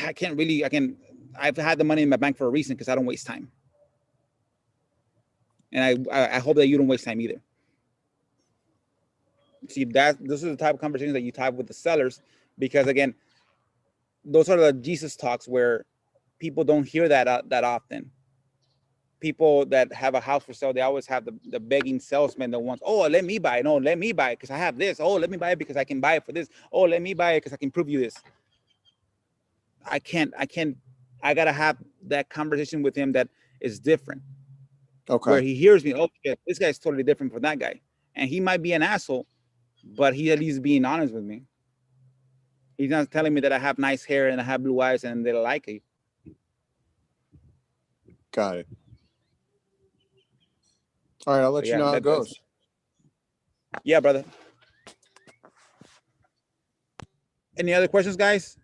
Speaker 2: I can't really, again, I've had the money in my bank for a reason, because I don't waste time. And I hope that you don't waste time either. See, this is the type of conversations that you type with the sellers, because again, those are the Jesus talks where people don't hear that often. People that have a house for sale, they always have the begging salesman that wants, oh, let me buy it. No, let me buy it because I have this. Oh, let me buy it because I can buy it for this. Oh, let me buy it because I can prove you this. I gotta have that conversation with him that is different.
Speaker 6: Okay.
Speaker 2: Where he hears me, oh shit, this guy's totally different from that guy. And he might be an asshole, but he at least being honest with me. He's not telling me that I have nice hair and I have blue eyes and they like it.
Speaker 6: Got it. All right, I'll let you know how it goes.
Speaker 2: Yeah, brother. Any other questions, guys?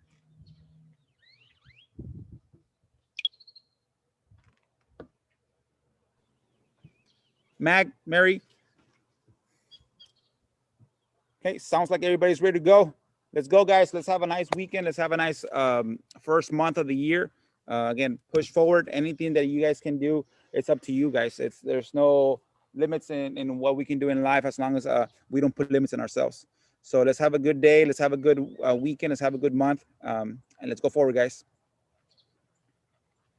Speaker 2: Mag, Mary? Okay, sounds like everybody's ready to go. Let's go, guys. Let's have a nice weekend. Let's have a nice first month of the year. Again, push forward. Anything that you guys can do, it's up to you guys. There's no limits in what we can do in life as long as we don't put limits on ourselves. So let's have a good day. Let's have a good weekend. Let's have a good month. And let's go forward, guys.